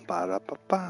Ba-da-ba-ba.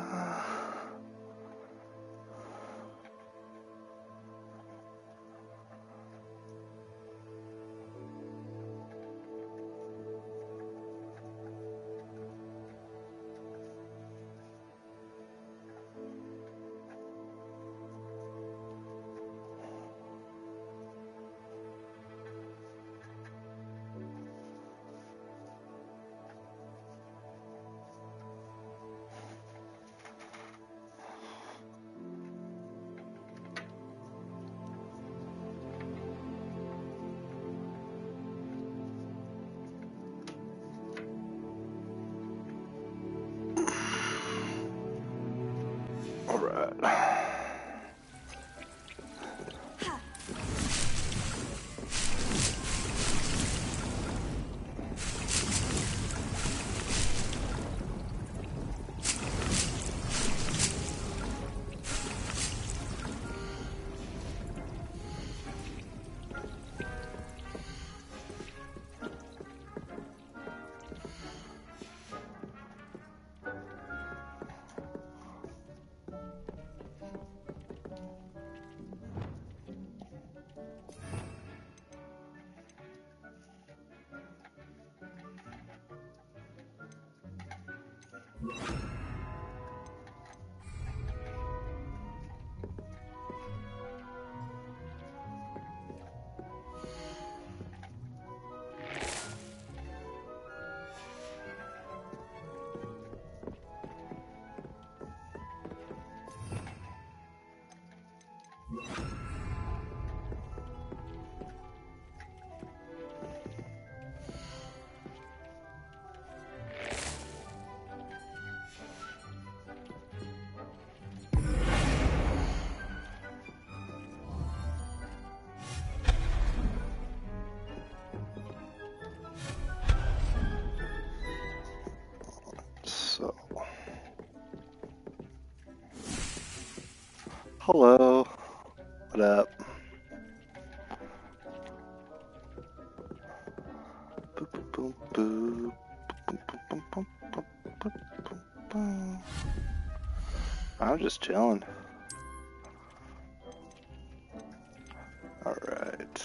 Hello. What up? Boop, boop, boop, boop, boop, boop, boop, boop, boop. I'm just chilling. Alright.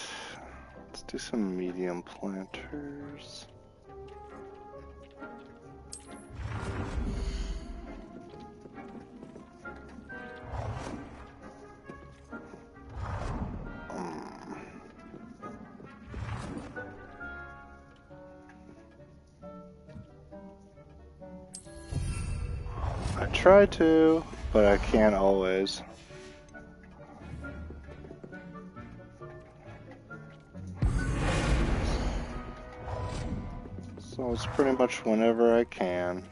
Let's do some medium planters. I try to, but I can't always. So it's pretty much whenever I can.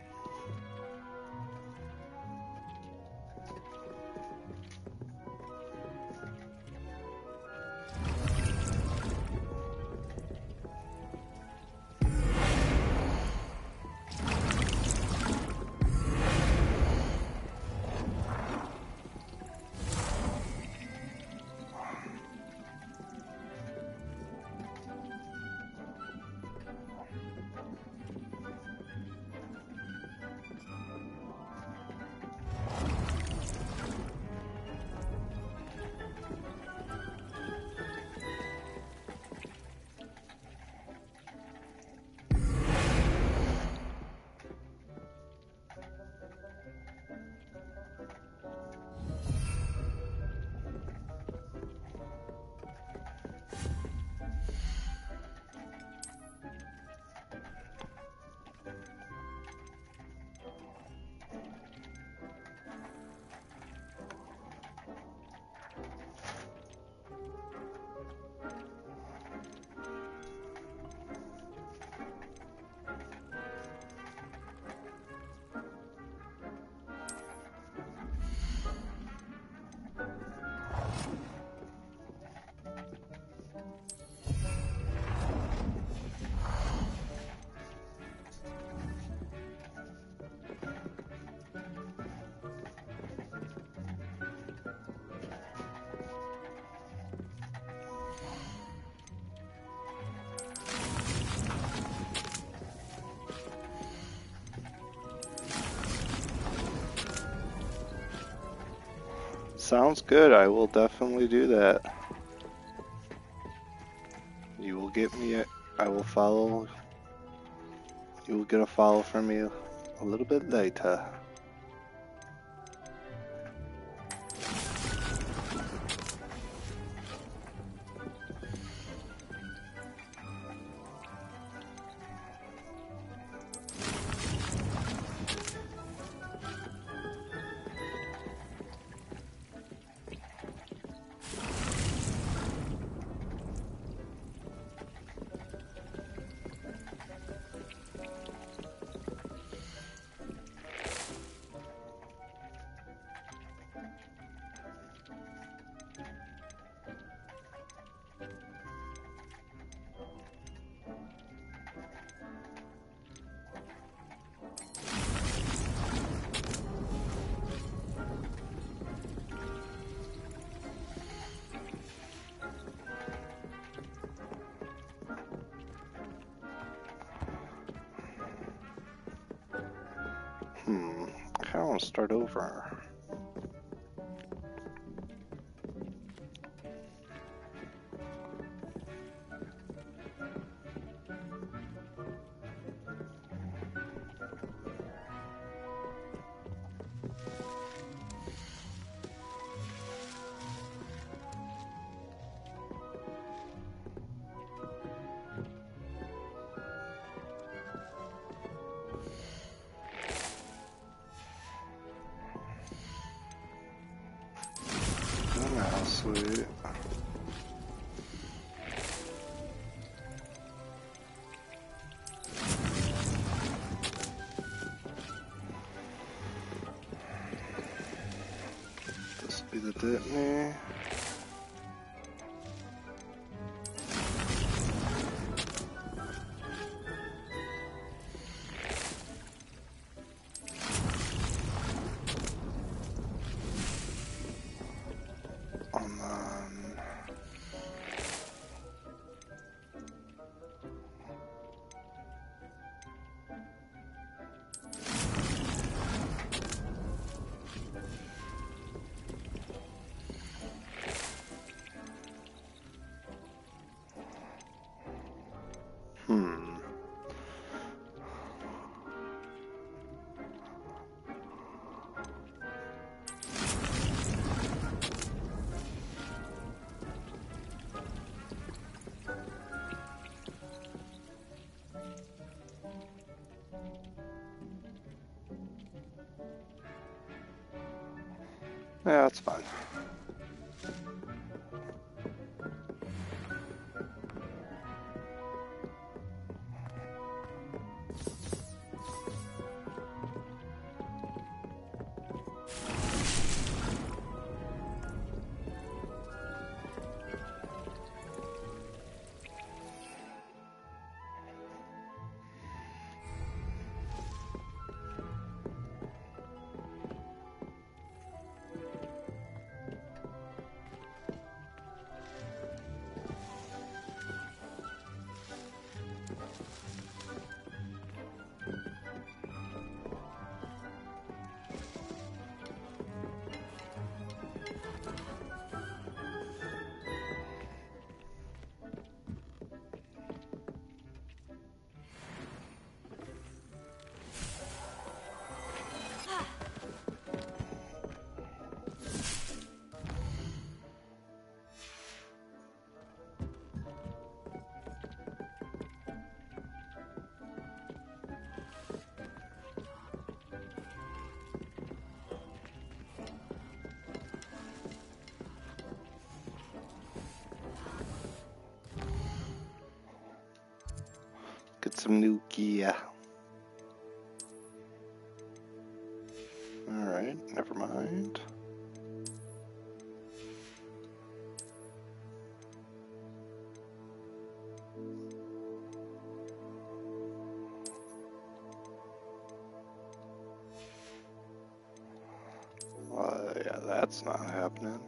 Sounds good. I will definitely do that. You will get me. I will follow. You will get a follow from me a little bit later. I kind of want to start over. Oh, sweet. This will be the Ditney. And then yeah, that's fine. Get some new gear. Alright, never mind. Yeah, that's not happening.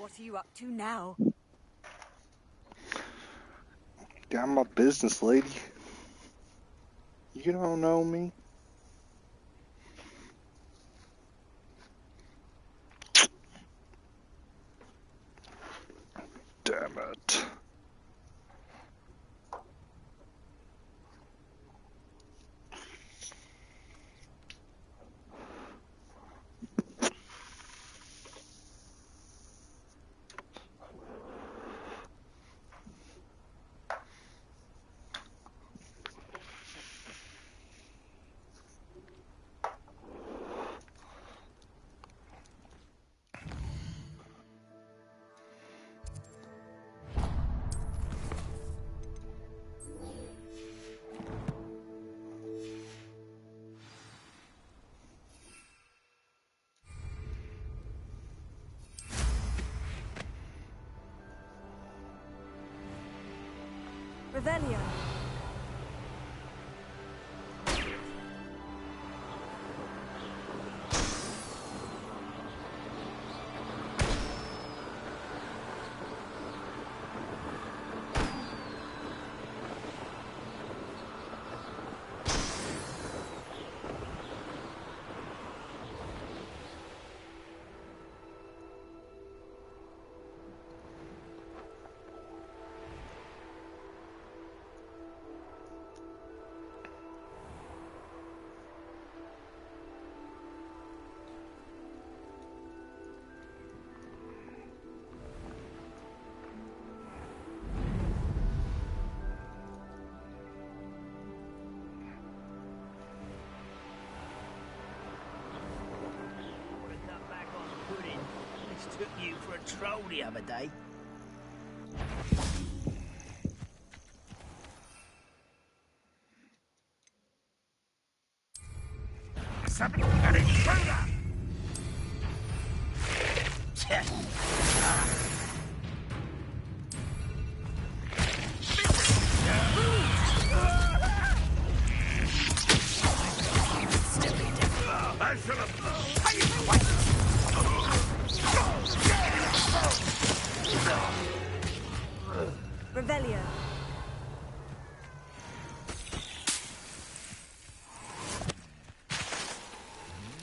What are you up to now? Got my business, lady. You don't know me. Damn it. Revelio. Took you for a troll the other day. Something got it shoulder. Revelio.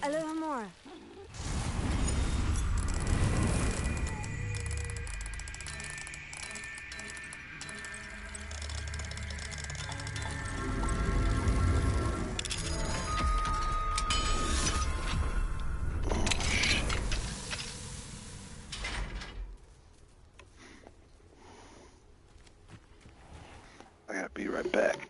A little more. I gotta be right back.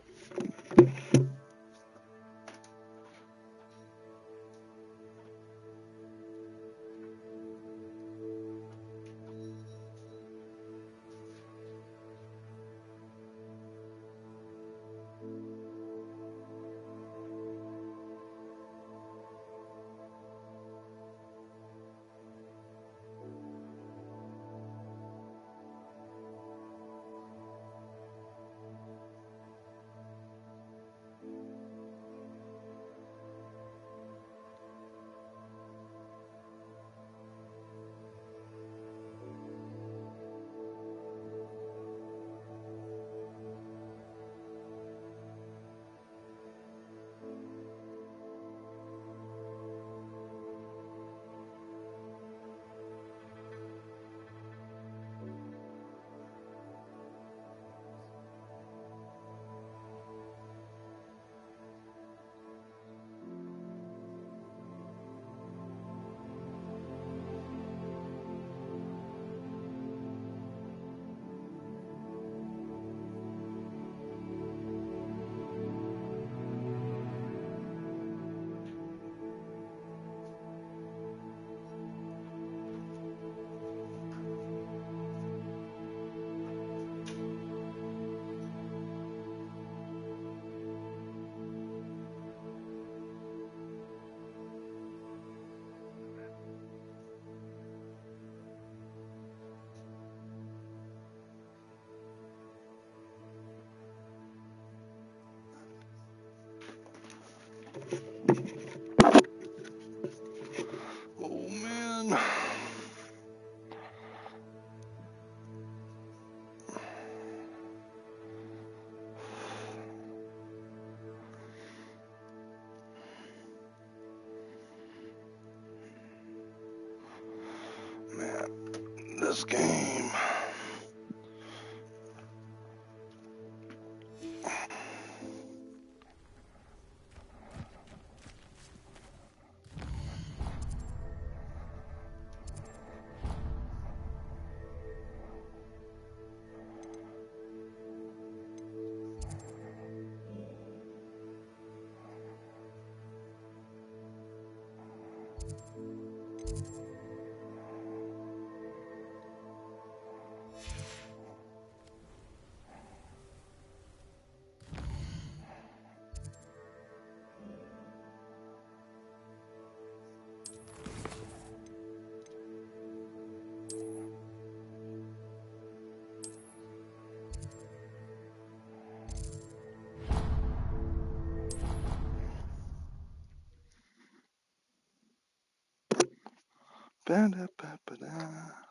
Ba-da-ba-ba-da.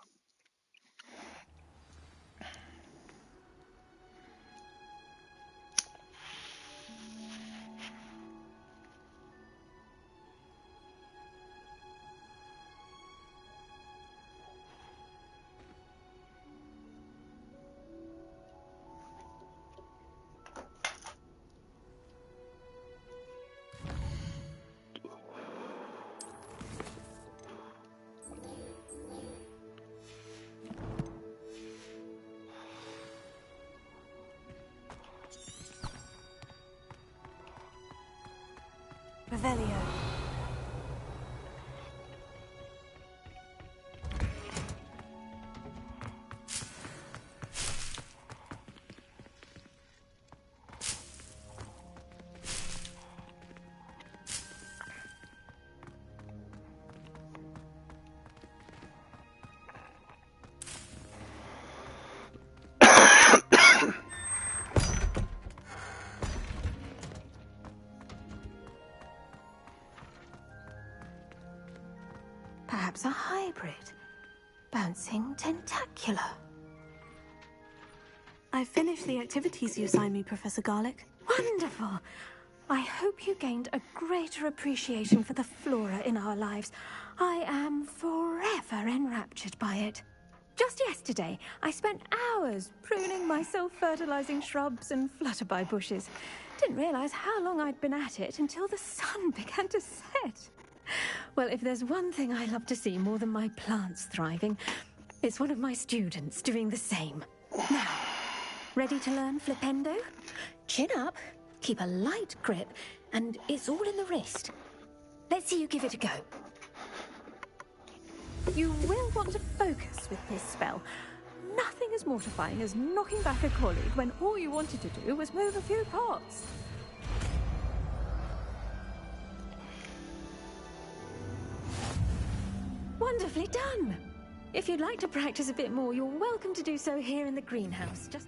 Revelio. Perhaps a hybrid. Bouncing tentacular. I finished the activities you assigned me, Professor Garlic. Wonderful. I hope you gained a greater appreciation for the flora in our lives. I am forever enraptured by it. Just yesterday, I spent hours pruning my self-fertilizing shrubs and flutterby bushes. Didn't realize how long I'd been at it until the sun began to set. Well, if there's one thing I love to see more than my plants thriving, it's one of my students doing the same. Now, ready to learn Flipendo? Chin up, keep a light grip, and it's all in the wrist. Let's see you give it a go. You will want to focus with this spell. Nothing as mortifying as knocking back a colleague when all you wanted to do was move a few pots. Wonderfully done! If you'd like to practice a bit more, you're welcome to do so here in the greenhouse. Just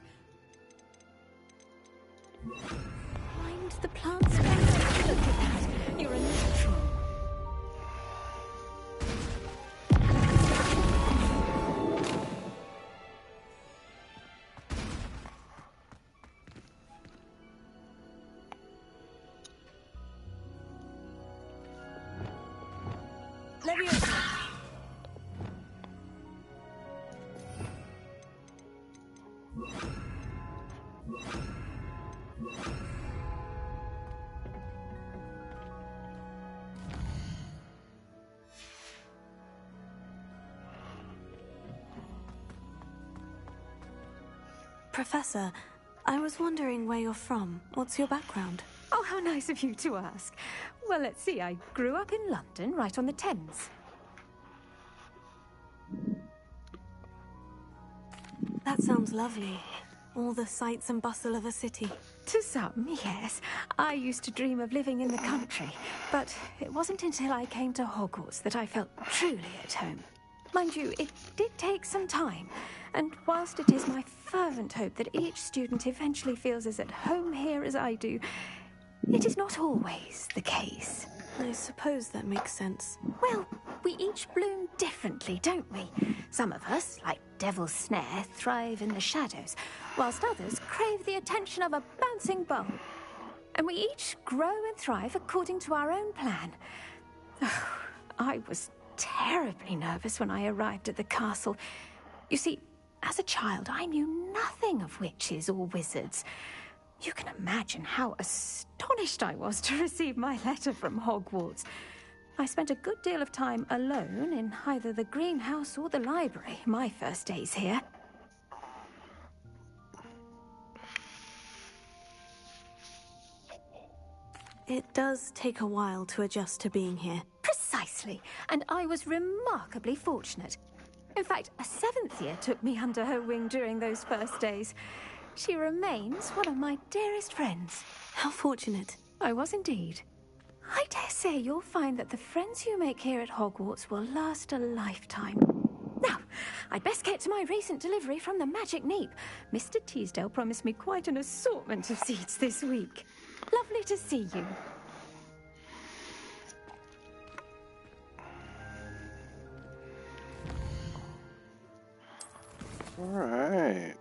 mind the plants better. Look at that! You're a natural. Leviosa. Professor, I was wondering where you're from. What's your background? Oh, how nice of you to ask. Well, let's see. I grew up in London, right on the Thames. That sounds lovely. All the sights and bustle of a city. To some, yes. I used to dream of living in the country, but it wasn't until I came to Hogwarts that I felt truly at home. Mind you, it did take some time, and whilst it is my fervent hope that each student eventually feels as at home here as I do, it is not always the case. I suppose that makes sense. Well, we each bloom differently, don't we? Some of us, like Devil's Snare, thrive in the shadows, whilst others crave the attention of a bouncing ball. And we each grow and thrive according to our own plan. Oh, I was terribly nervous when I arrived at the castle. You see, as a child, I knew nothing of witches or wizards. You can imagine how astonished I was to receive my letter from Hogwarts. I spent a good deal of time alone in either the greenhouse or the library my first days here. It does take a while to adjust to being here. Precisely. Precisely. And I was remarkably fortunate. In fact, a 7th year took me under her wing during those first days. She remains one of my dearest friends. How fortunate. I was indeed. I dare say you'll find that the friends you make here at Hogwarts will last a lifetime. Now, I'd best get to my recent delivery from the Magic Neep. Mr. Teasdale promised me quite an assortment of seeds this week. Lovely to see you. All right.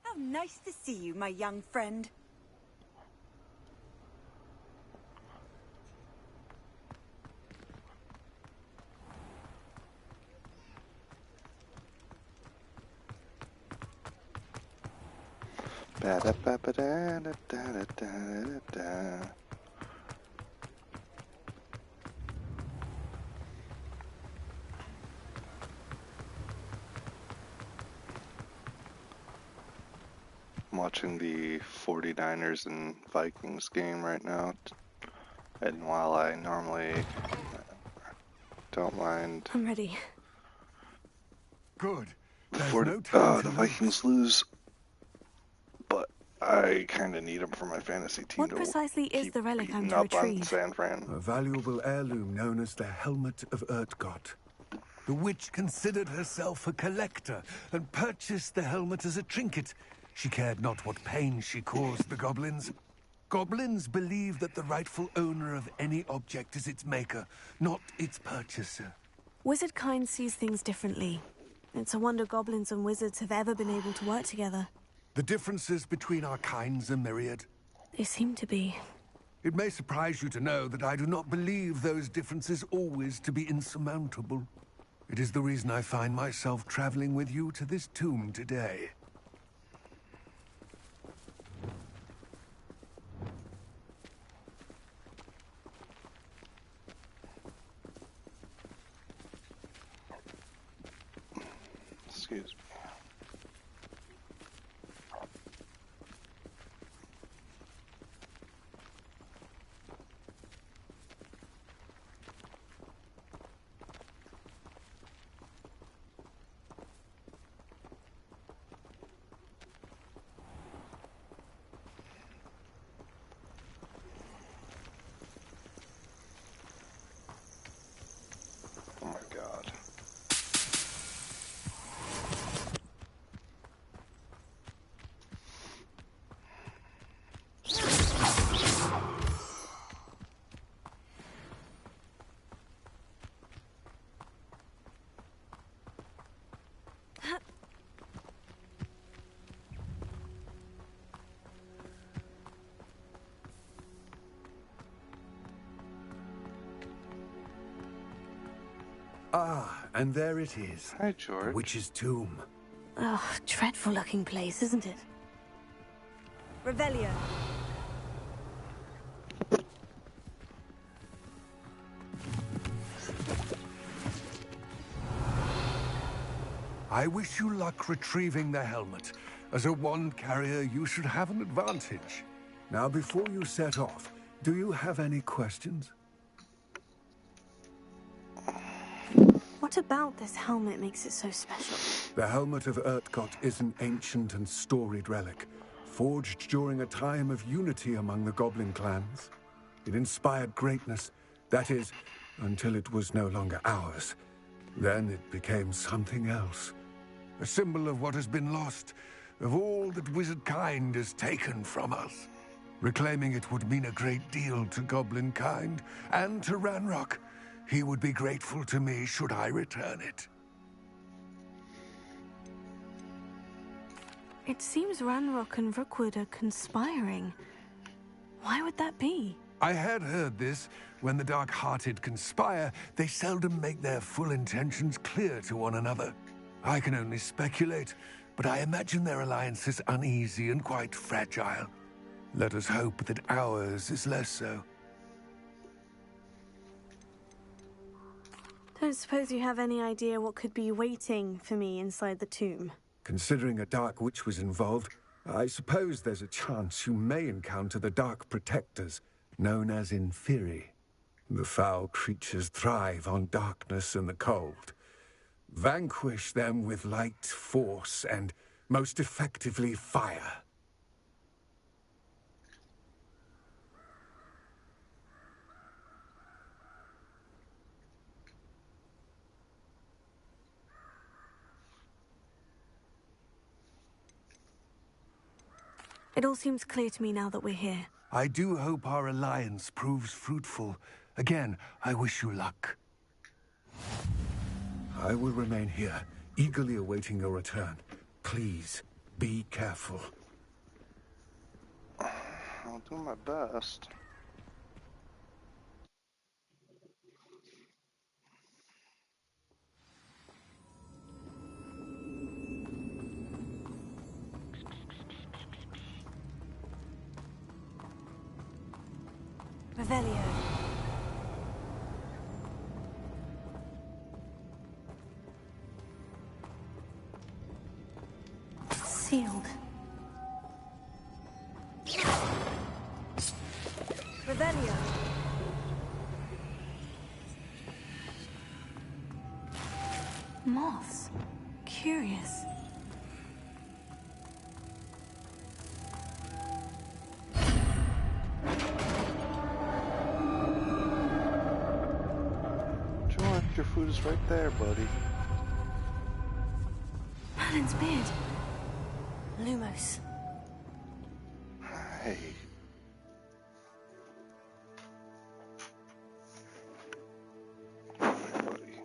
How nice to see you, my young friend. Ba-da-ba-ba-da-da-da-da-da. I'm watching the 49ers and Vikings game right now, and while I normally don't mind I'm ready. Good. There's for no time the to Vikings lose, but I kind of need them for my fantasy team. What precisely is keep the relic I'm beating to up on retrieve? San Fran. A valuable heirloom known as the Helmet of Urtgott. The witch considered herself a collector and purchased the helmet as a trinket. She cared not what pain she caused the goblins. Goblins believe that the rightful owner of any object is its maker, not its purchaser. Wizard kind sees things differently. It's a wonder goblins and wizards have ever been able to work together. The differences between our kinds are myriad. They seem to be. It may surprise you to know that I do not believe those differences always to be insurmountable. It is the reason I find myself traveling with you to this tomb today. Excuse me. Oh my God. Ah, and there it is. Hi, The George. witch's tomb. Ugh, dreadful looking place, isn't it? Revelio. I wish you luck retrieving the helmet. As a wand carrier, you should have an advantage. Now, before you set off, do you have any questions? What about this helmet makes it so special? The Helmet of Urtgott is an ancient and storied relic, forged during a time of unity among the goblin clans. It inspired greatness, that is, until it was no longer ours. Then it became something else. A symbol of what has been lost, of all that wizard kind has taken from us. Reclaiming it would mean a great deal to goblin kind, and to Ranrock. He would be grateful to me should I return it. It seems Ranrock and Rookwood are conspiring. Why would that be? I had heard this. When the dark-hearted conspire, they seldom make their full intentions clear to one another. I can only speculate, but I imagine their alliance is uneasy and quite fragile. Let us hope that ours is less so. Don't suppose you have any idea what could be waiting for me inside the tomb? Considering a dark witch was involved, I suppose there's a chance you may encounter the Dark Protectors, known as Inferi. The foul creatures thrive on darkness and the cold. Vanquish them with light, force, and, most effectively, fire. It all seems clear to me now that we're here. I do hope our alliance proves fruitful. Again, I wish you luck. I will remain here, eagerly awaiting your return. Please, be careful. I'll do my best. Revelio. Sealed. Revelio. Moths. Curious. Your food is right there, buddy. Merlin's beard. Lumos. Hey. Buddy.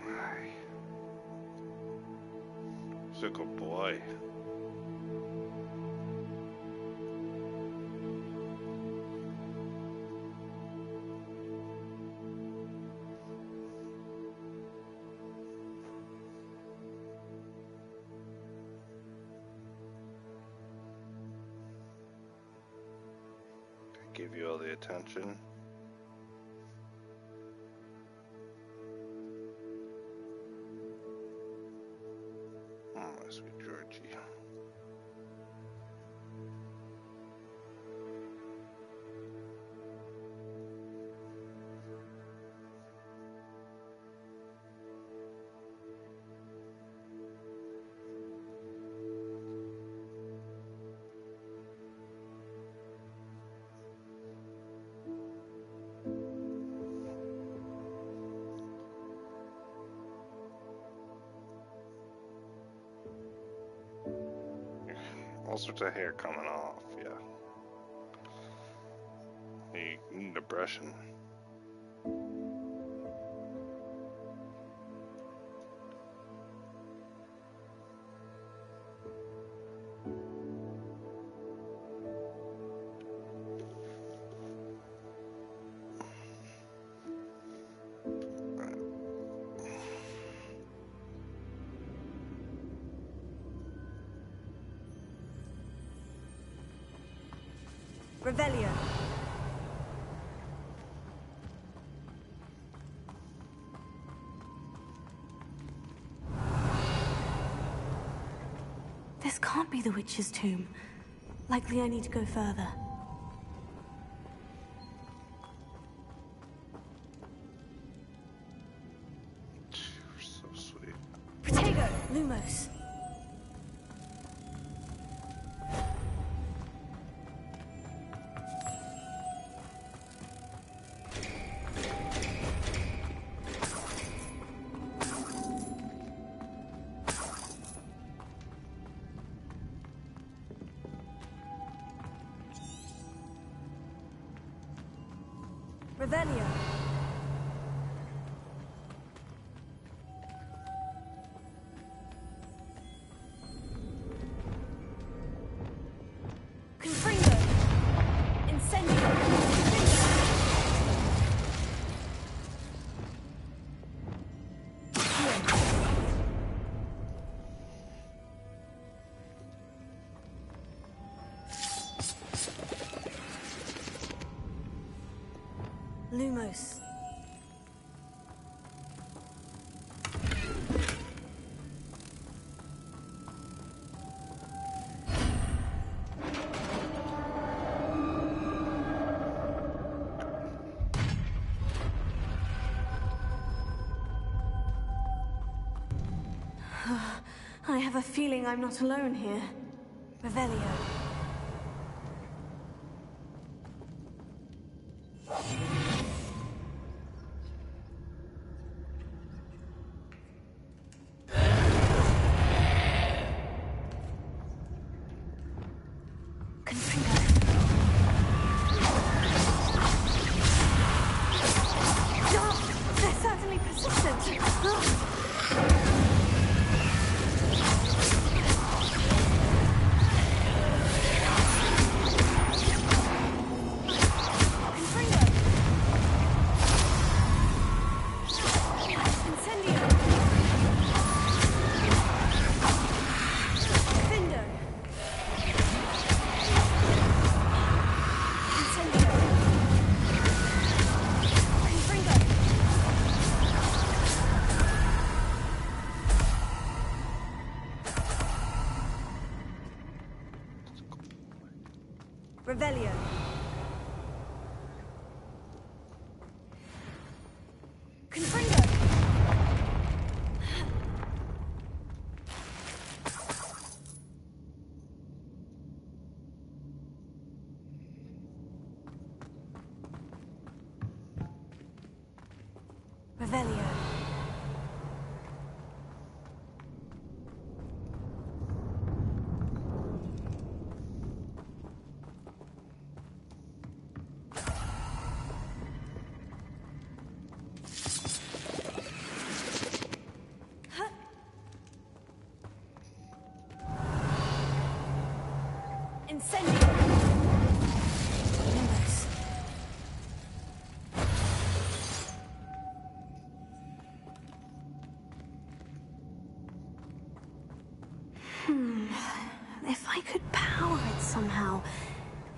Hi. He's a good boy. I give you all the attention. Oh, my sweet Georgie. sorts of hair coming off, yeah. You need a brushing. Revelio. This can't be the witch's tomb. Likely I need to go further. So sweet. Protego! Lumos. Revelio. Confringo. Incendio. Lumos. I have a feeling I'm not alone here. Revelio. Revelio. Confringo. Revelio. Incendio! Lumos. If I could power it somehow,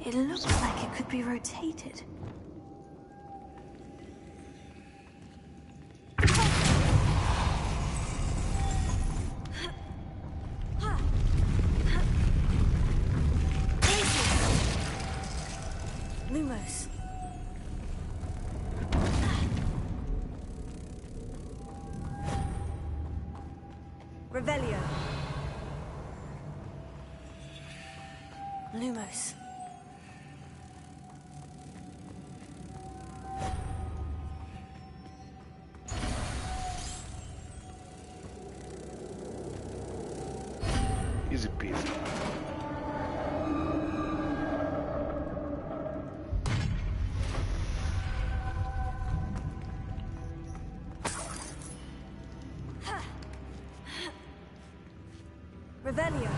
it looks like it could be rotated. Lumos. Revelio. Lumos. Easy peasy. Revelio.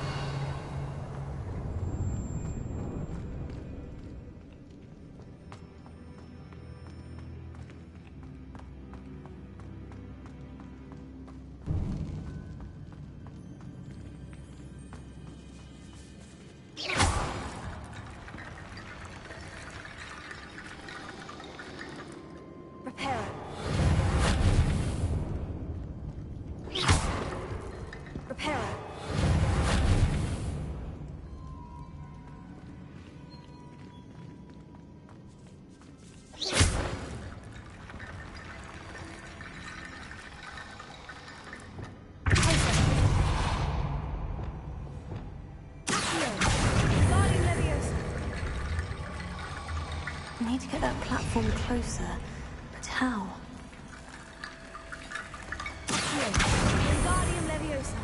Reparo. Reparo. I need to get that platform closer, but how? Wingardium Leviosa.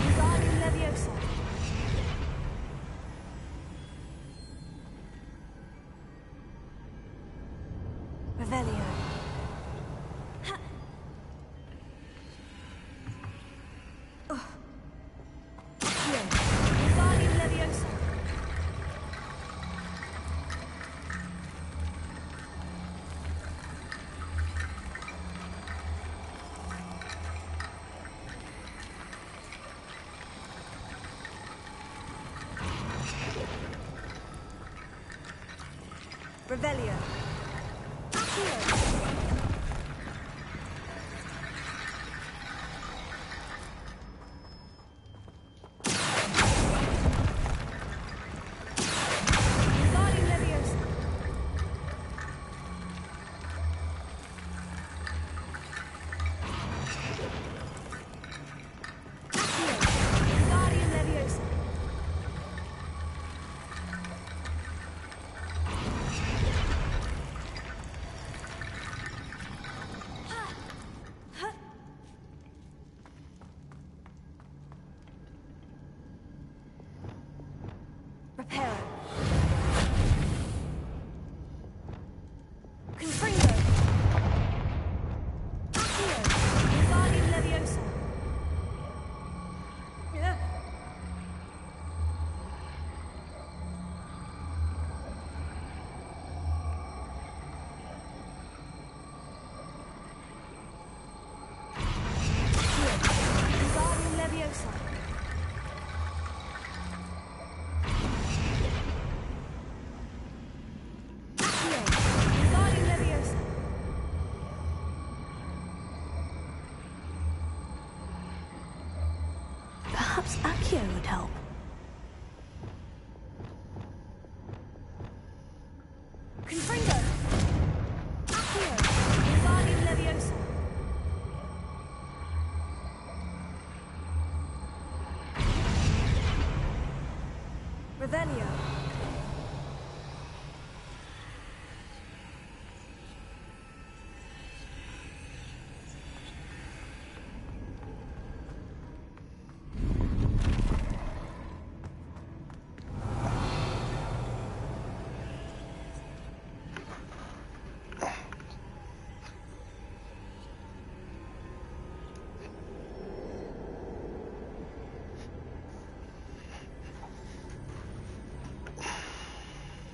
Wingardium Leviosa. Revelio. Wingardium Leviosa. Revelio. Wingardium Leviosa. Wingardium Leviosa. Reparo. Confringo. Accio. Wingardium Leviosa. Wingardium Leviosa. Wingardium Leviosa. Perhaps Accio would help. Confringo. Accio. Wingardium Leviosa. Revelio.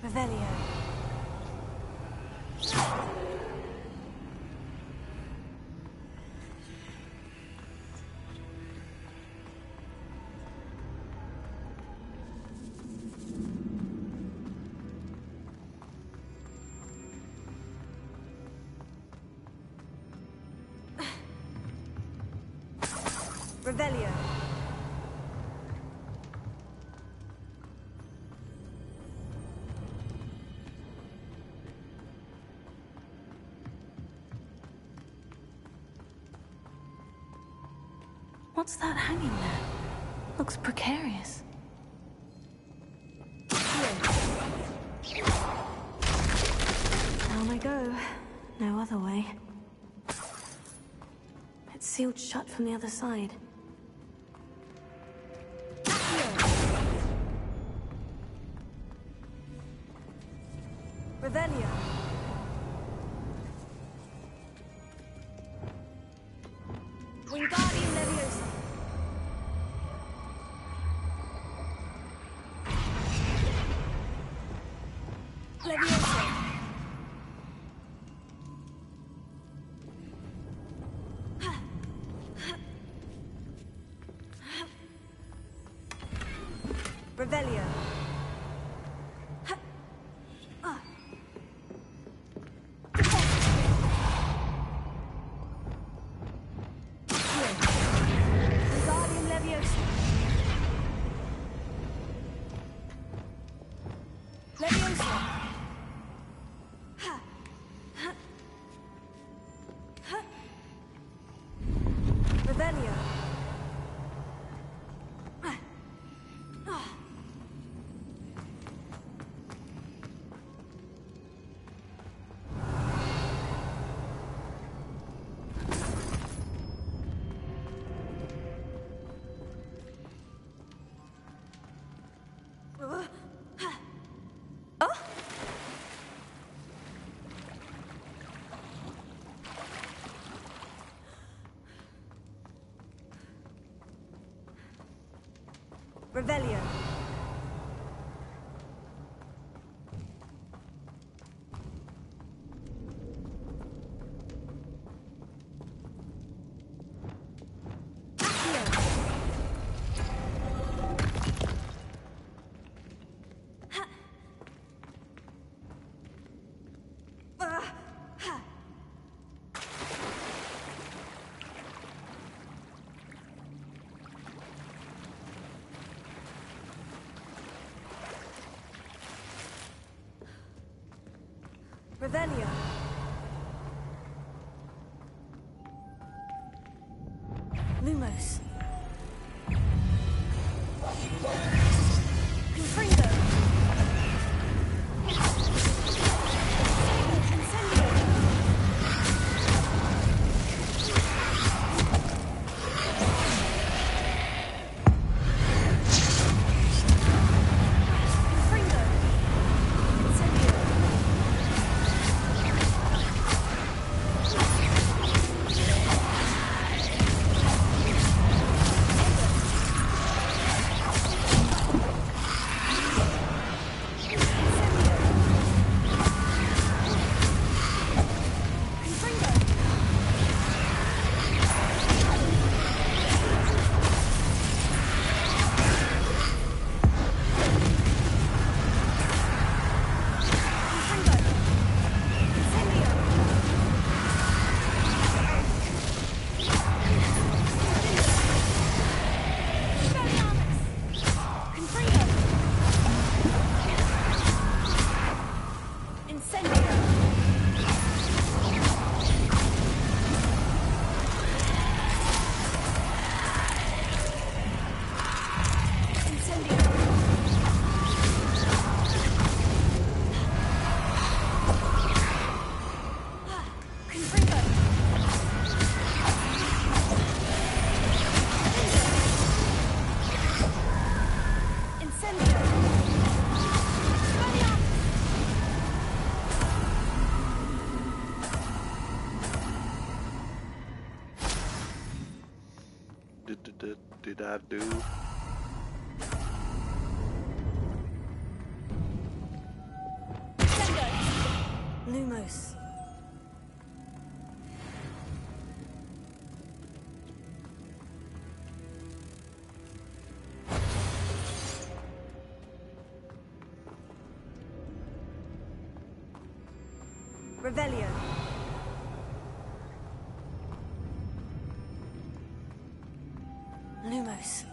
Revelio. Revelio. What's that hanging there? Looks precarious. Down I go. No other way. It's sealed shut from the other side. Revelio. Wingardium Leviosa. Leviosa. Revelio. Wingardium Leviosa. Leviosa. Revelio. Revelio. Revelio. Lumos. Confringo. Incendio. Confringo. Incendio. Did I do? Lumos. Revelio. Lumos.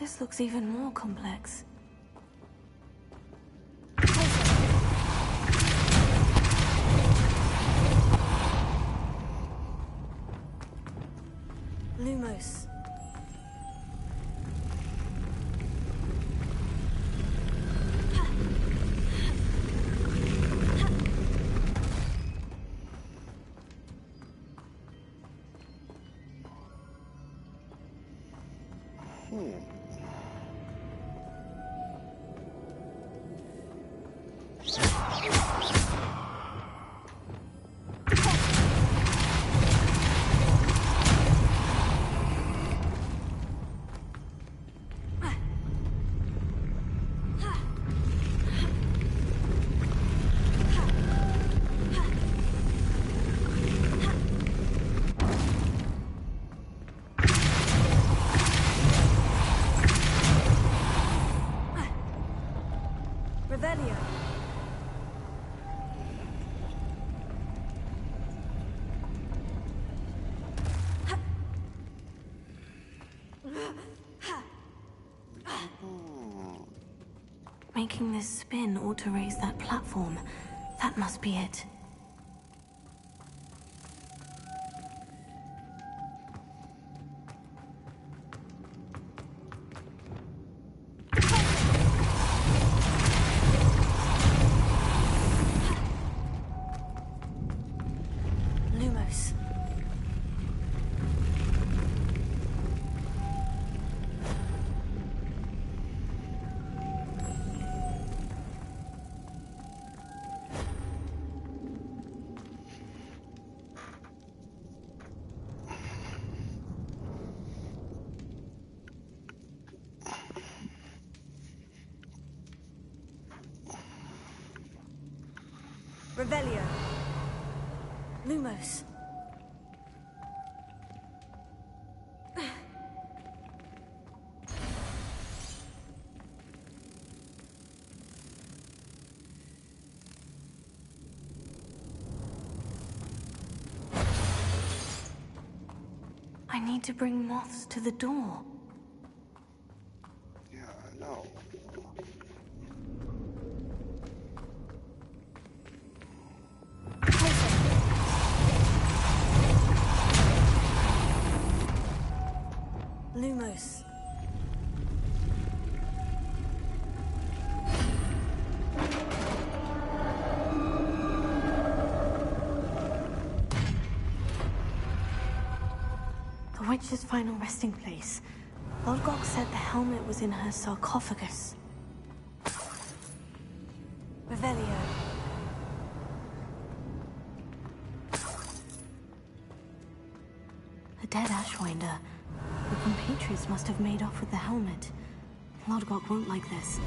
This looks even more complex. Lumos. Revelio. Making this spin ought to raise that platform. That must be it. Lumos. Revelio. Lumos. I need to bring moths to the door. Yeah, I know. Lumos. The witch's final resting place. Lodgok said the helmet was in her sarcophagus. Revelio. A dead Ashwinder. The compatriots must have made off with the helmet. Lodgok won't like this.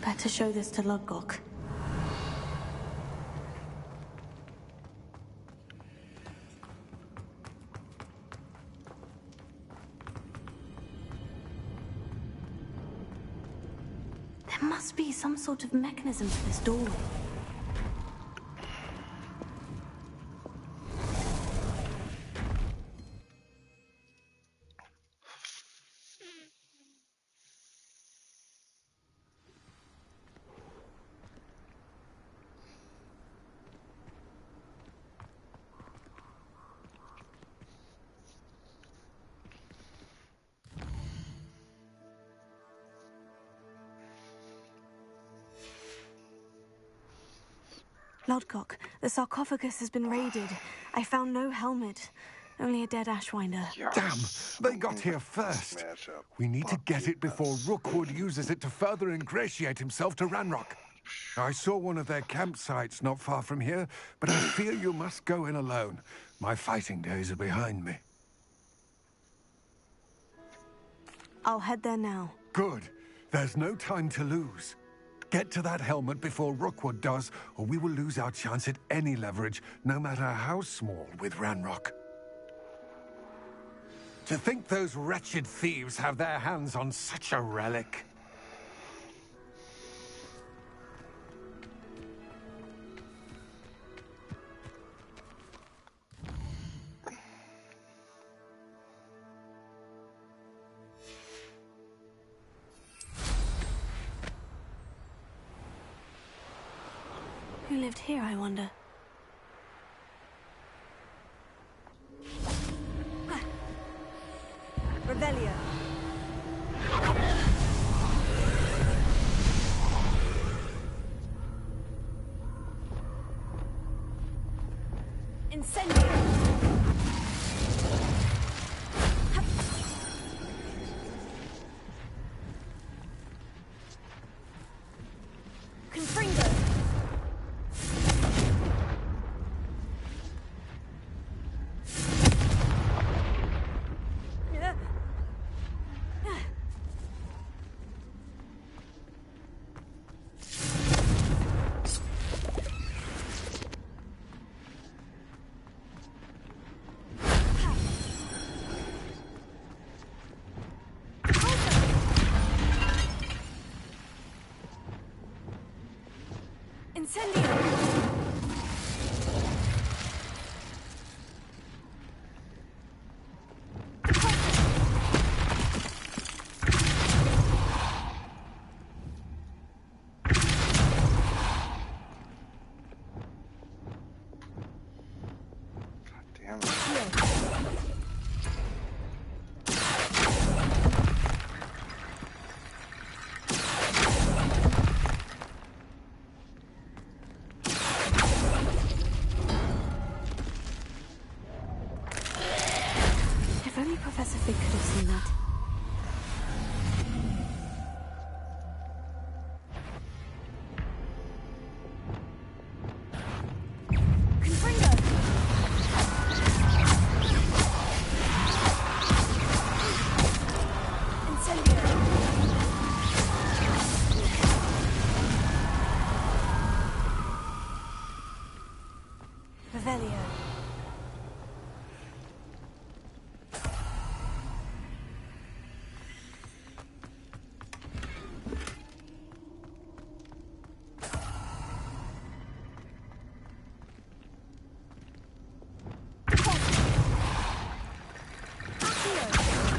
Better show this to Lodgok. There must be some sort of mechanism to this doorway. Lodgok, the sarcophagus has been raided. I found no helmet, only a dead Ashwinder. Damn! They got here first. Smash up. We need to Fuck get you, it before Rookwood uses it to further ingratiate himself to Ranrock. I saw one of their campsites not far from here, but I fear you must go in alone. My fighting days are behind me. I'll head there now. Good. There's no time to lose. Get to that helmet before Rookwood does, or we will lose our chance at any leverage, no matter how small, with Ranrock. To think those wretched thieves have their hands on such a relic. lived here, I wonder? Revelio. Incendio. Confringo. Incendio! Damn it. If only Professor Fig could have seen that. Confringo. Incendio. Revelio.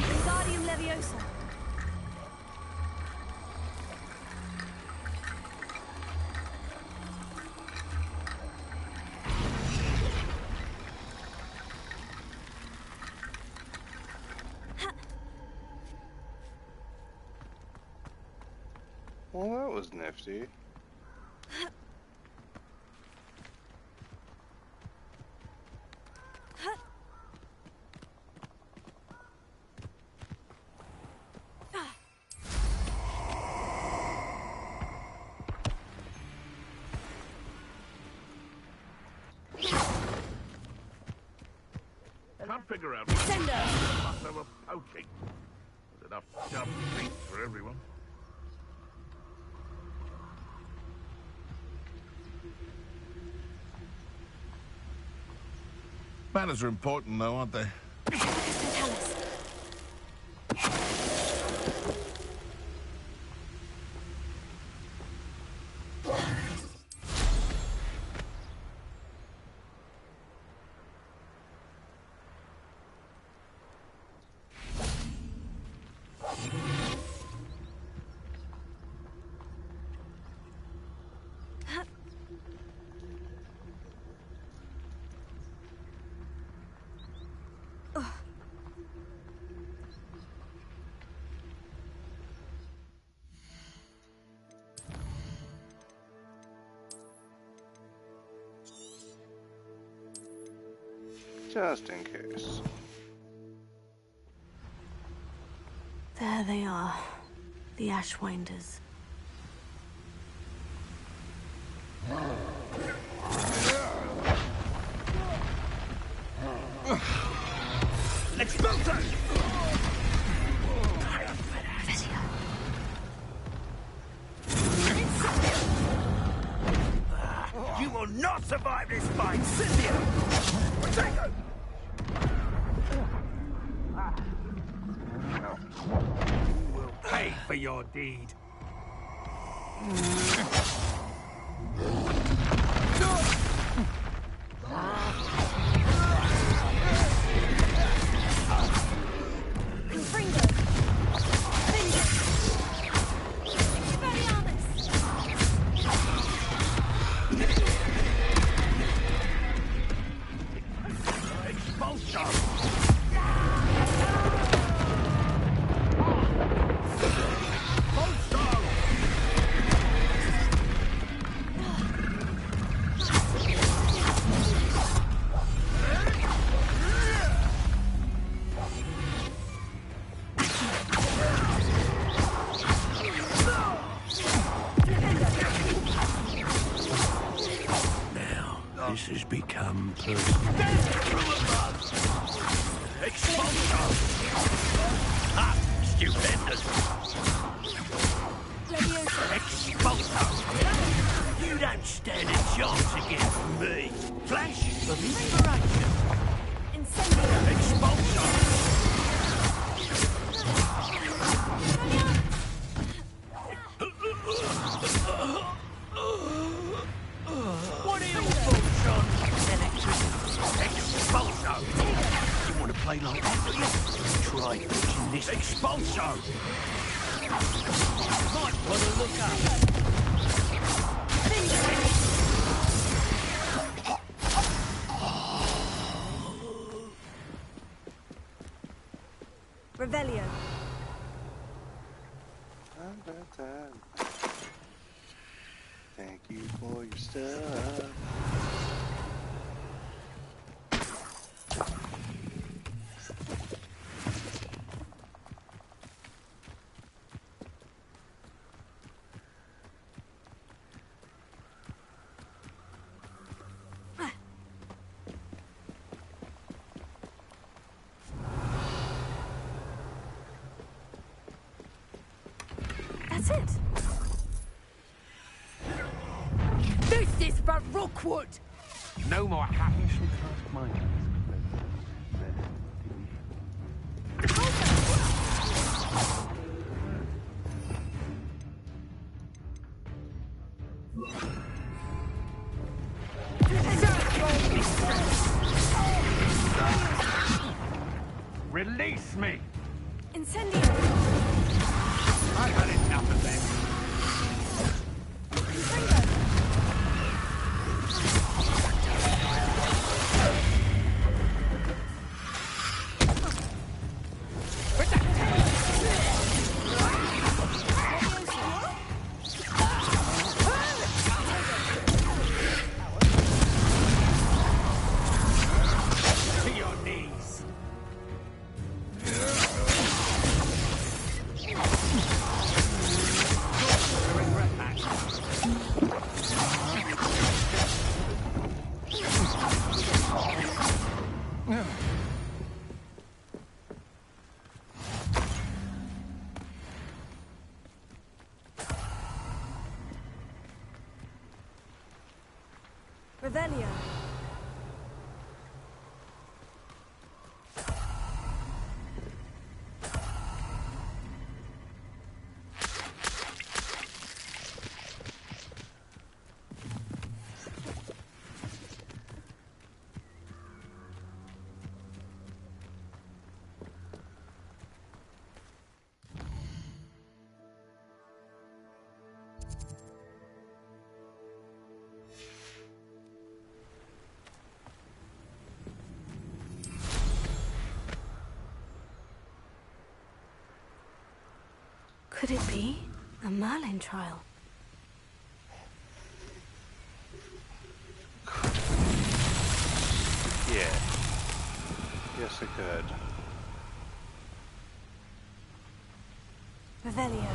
Wingardium Leviosa. Well, that was nifty. Can't figure out Sender. what they were poaching. There's enough dumb meat for everyone. Manners are important, though, aren't they? Tell us. Just in case. There they are. The Ashwinders. Expulso! You will not survive this fight, Cynthia! Potato! You will pay for your deed. Confringo. Vengeance. Expelliarmus. This has become personal. Expulso! Ah, stupendous! Expulso! You don't stand a chance against me! Flash of inspiration! Expulso! What are your thoughts on electricity? Expulso! You want to play like that, do you? Try pitching this expulso! Might want to look up. Revelio. Thank you for your stuff. That's it. This is for Rookwood! No more happy. Release me! Incendio. I've had enough of them. To your knees. Revelio. Could it be a Merlin trial? Yeah. Yes, it could. Revelio.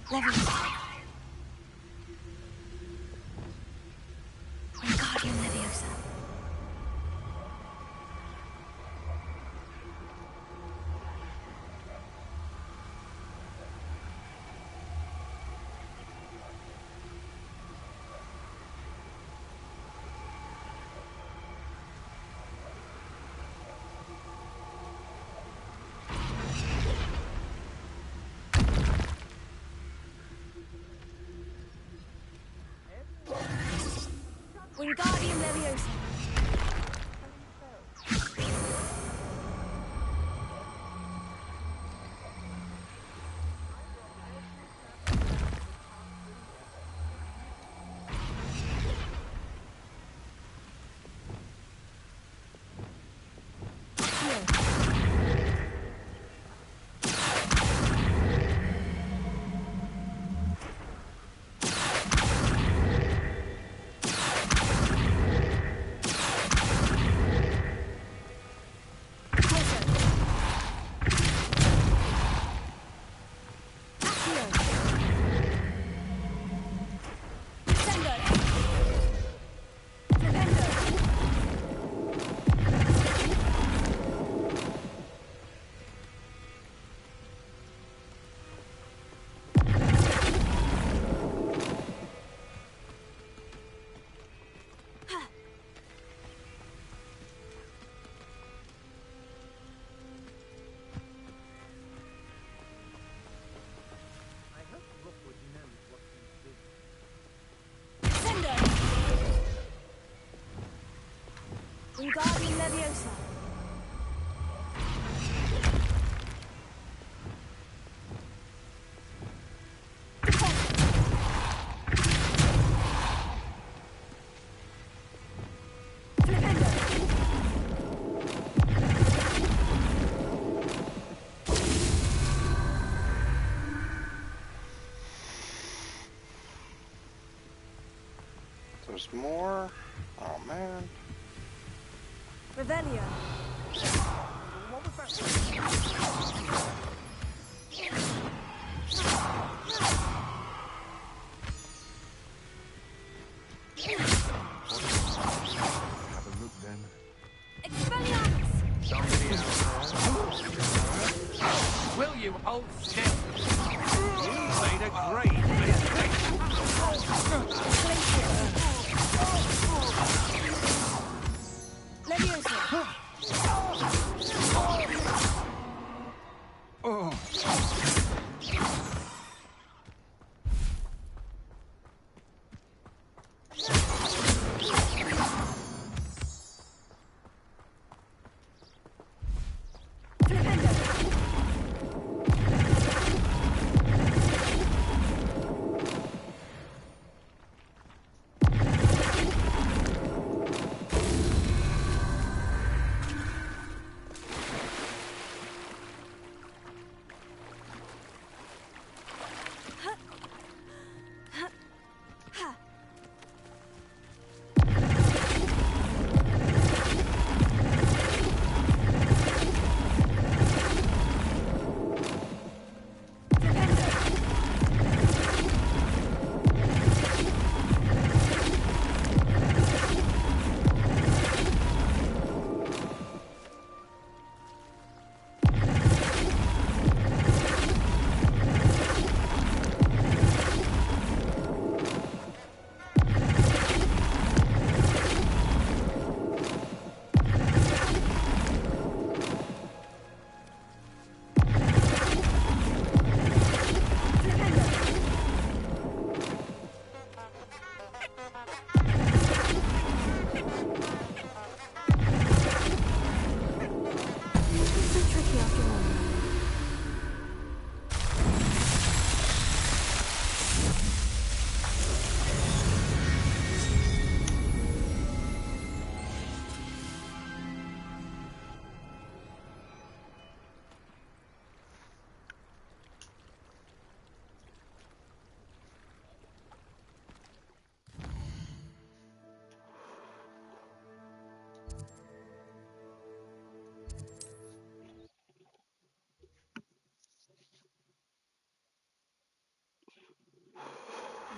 Leviosa. Wingardium Leviosa. Wingardium Leviosa. Wingardium Leviosa. There's more. Oh man. Revelio. Have a look then. Expelliarmus. Somebody out there. Will you hold still? You made a great mistake. Leviosa. Oh.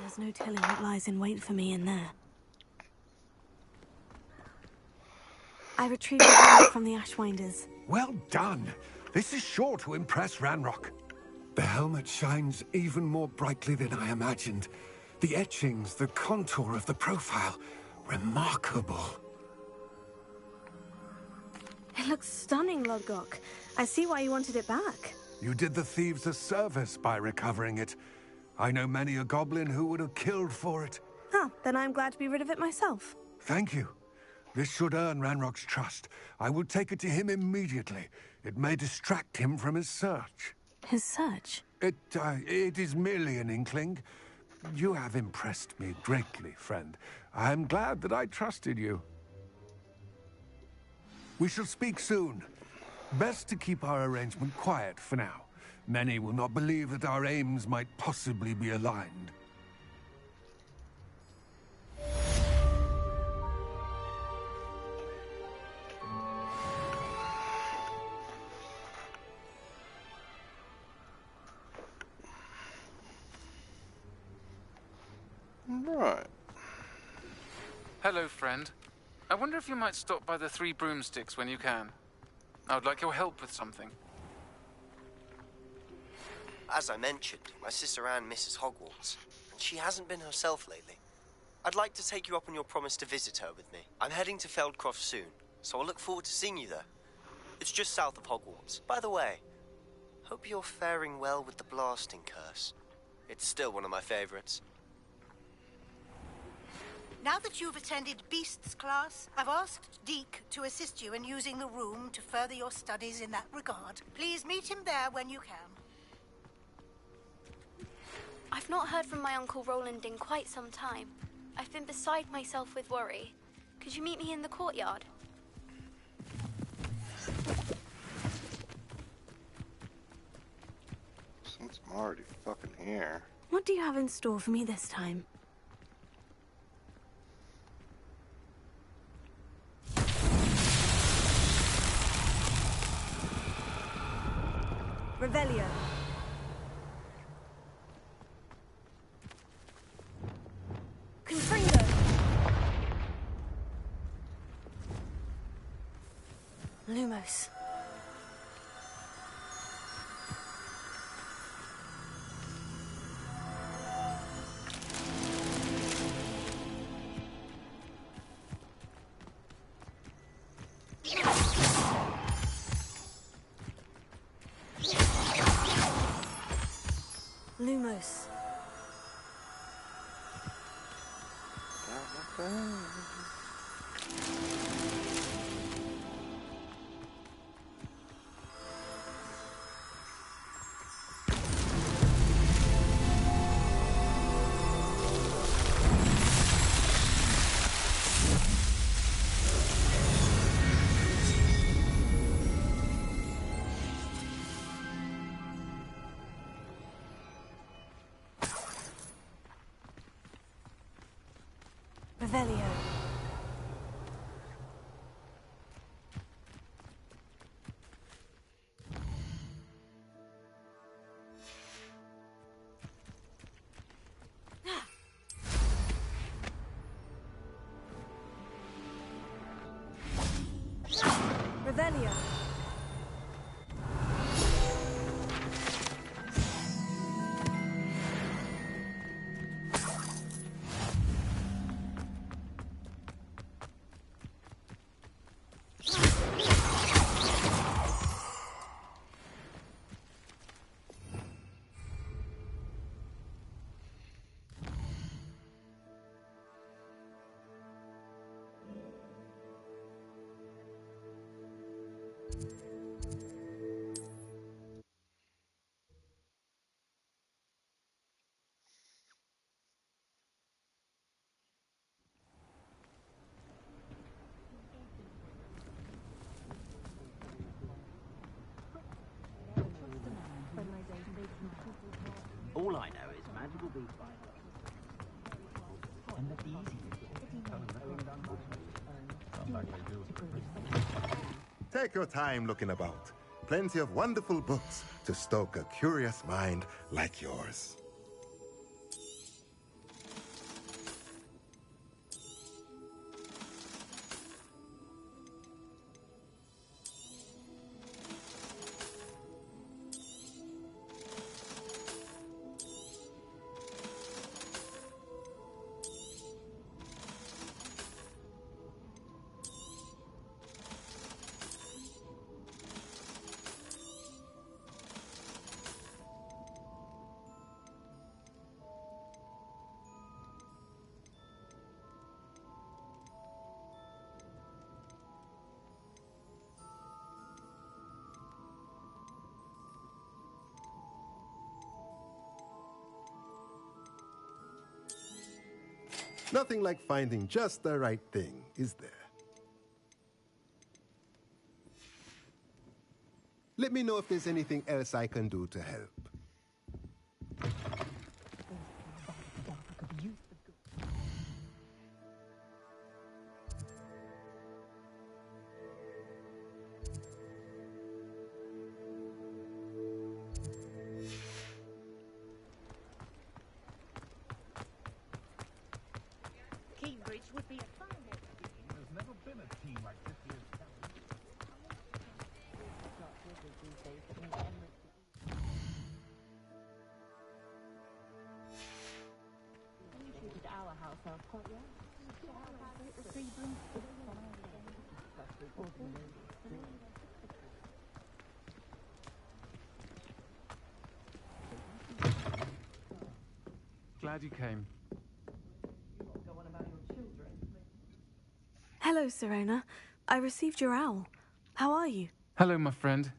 There's no telling what lies in wait for me in there. I retrieved the helmet from the Ashwinders. Well done. This is sure to impress Ranrock. The helmet shines even more brightly than I imagined. The etchings, the contour of the profile. Remarkable. It looks stunning, Lodgok. I see why you wanted it back. You did the thieves a service by recovering it. I know many a goblin who would have killed for it. Huh, then I'm glad to be rid of it myself. Thank you. This should earn Ranrock's trust. I will take it to him immediately. It may distract him from his search. His search? It is merely an inkling. You have impressed me greatly, friend. I am glad that I trusted you. We shall speak soon. Best to keep our arrangement quiet for now. Many will not believe that our aims might possibly be aligned. Right. Hello, friend. I wonder if you might stop by the Three Broomsticks when you can. I would like your help with something. As I mentioned, my sister Anne misses Hogwarts, and she hasn't been herself lately. I'd like to take you up on your promise to visit her with me. I'm heading to Feldcroft soon, so I look forward to seeing you there. It's just south of Hogwarts. By the way, hope you're faring well with the blasting curse. It's still one of my favorites. Now that you've attended Beasts class, I've asked Deke to assist you in using the room to further your studies in that regard. Please meet him there when you can. I've not heard from my Uncle Roland in quite some time. I've been beside myself with worry. Could you meet me in the courtyard? Since I'm already fucking here. What do you have in store for me this time? Revelio. Confringo. Lumos. Lumos. Revelio. Revelio. All I know is magical beast and the easy. Take your time looking about. Plenty of wonderful books to stoke a curious mind like yours. Nothing like finding just the right thing, is there? Let me know if there's anything else I can do to help. Cambridge would be a fine place. There's never been a team like this year's Glad you came. Hello, Serona. I received your owl. How are you? Hello, my friend.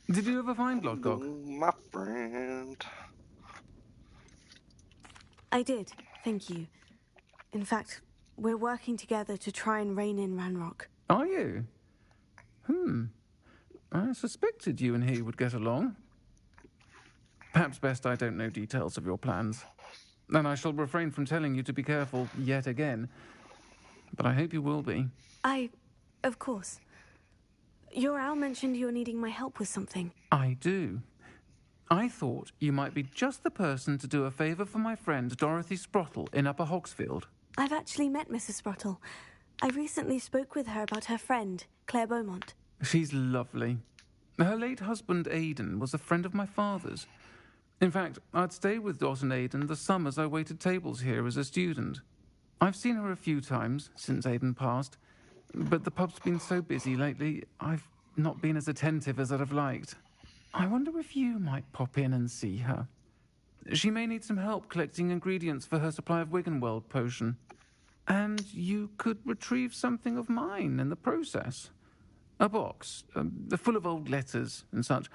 Did you ever find Lodgok? My friend. I did, thank you. In fact, we're working together to try and rein in Ranrock. Are you? I suspected you and he would get along. Perhaps best I don't know details of your plans. And I shall refrain from telling you to be careful yet again. But I hope you will be. Of course. Your owl mentioned you're needing my help with something. I do. I thought you might be just the person to do a favour for my friend Dorothy Sprottle in Upper Hogsfield. I've actually met Mrs. Sprottle. I recently spoke with her about her friend, Claire Beaumont. She's lovely. Her late husband, Aidan, was a friend of my father's. In fact, I'd stay with Dot and Aidan the summers I waited tables here as a student. I've seen her a few times since Aidan passed, but the pub's been so busy lately, I've not been as attentive as I'd have liked. I wonder if you might pop in and see her. She may need some help collecting ingredients for her supply of Wiggenweld potion. And you could retrieve something of mine in the process. A box, full of old letters and such.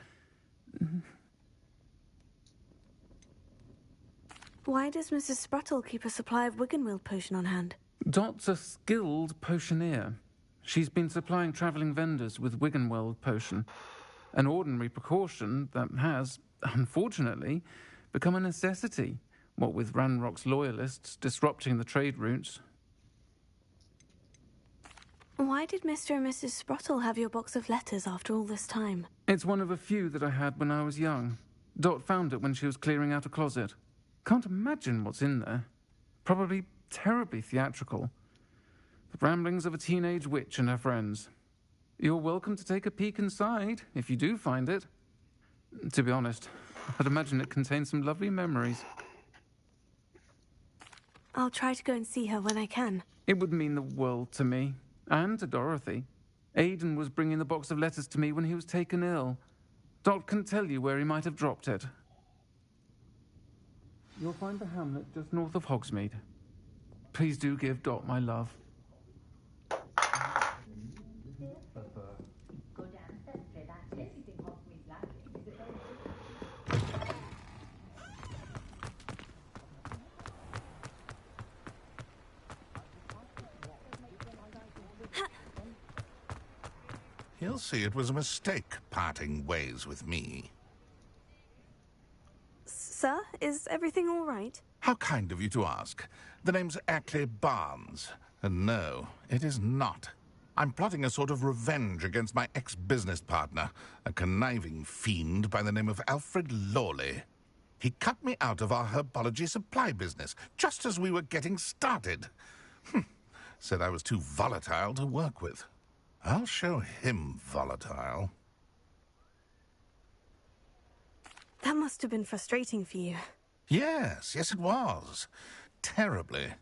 Why does Mrs. Sprottle keep a supply of Wiggenweld potion on hand? Dot's a skilled potioneer. She's been supplying travelling vendors with Wiggenweld potion, an ordinary precaution that has, unfortunately, become a necessity, what with Ranrock's loyalists disrupting the trade routes. Why did Mr. and Mrs. Sprottle have your box of letters after all this time? It's one of a few that I had when I was young. Dot found it when she was clearing out a closet. Can't imagine what's in there. Probably terribly theatrical. The ramblings of a teenage witch and her friends. You're welcome to take a peek inside, if you do find it. To be honest, I'd imagine it contains some lovely memories. I'll try to go and see her when I can. It would mean the world to me, and to Dorothy. Aidan was bringing the box of letters to me when he was taken ill. Dot can tell you where he might have dropped it. You'll find the hamlet just north of Hogsmeade. Please do give Dot my love. He'll see it was a mistake parting ways with me. Sir, is everything all right? How kind of you to ask. The name's Ackley Barnes. And no, it is not. I'm plotting a sort of revenge against my ex-business partner, a conniving fiend by the name of Alfred Lawley. He cut me out of our herbology supply business, just as we were getting started. Said I was too volatile to work with. I'll show him volatile. That must have been frustrating for you. Yes, it was. Terribly.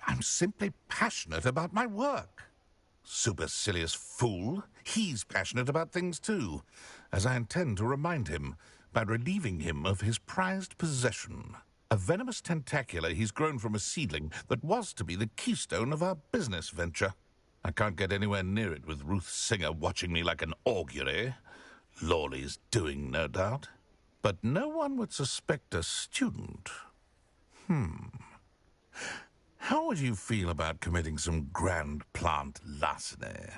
I'm simply passionate about my work. Supercilious fool. He's passionate about things too, as I intend to remind him by relieving him of his prized possession. A venomous tentacula he's grown from a seedling that was to be the keystone of our business venture. I can't get anywhere near it with Ruth Singer watching me like an augury. Lawley's doing, no doubt. But no one would suspect a student. How would you feel about committing some grand plant larceny?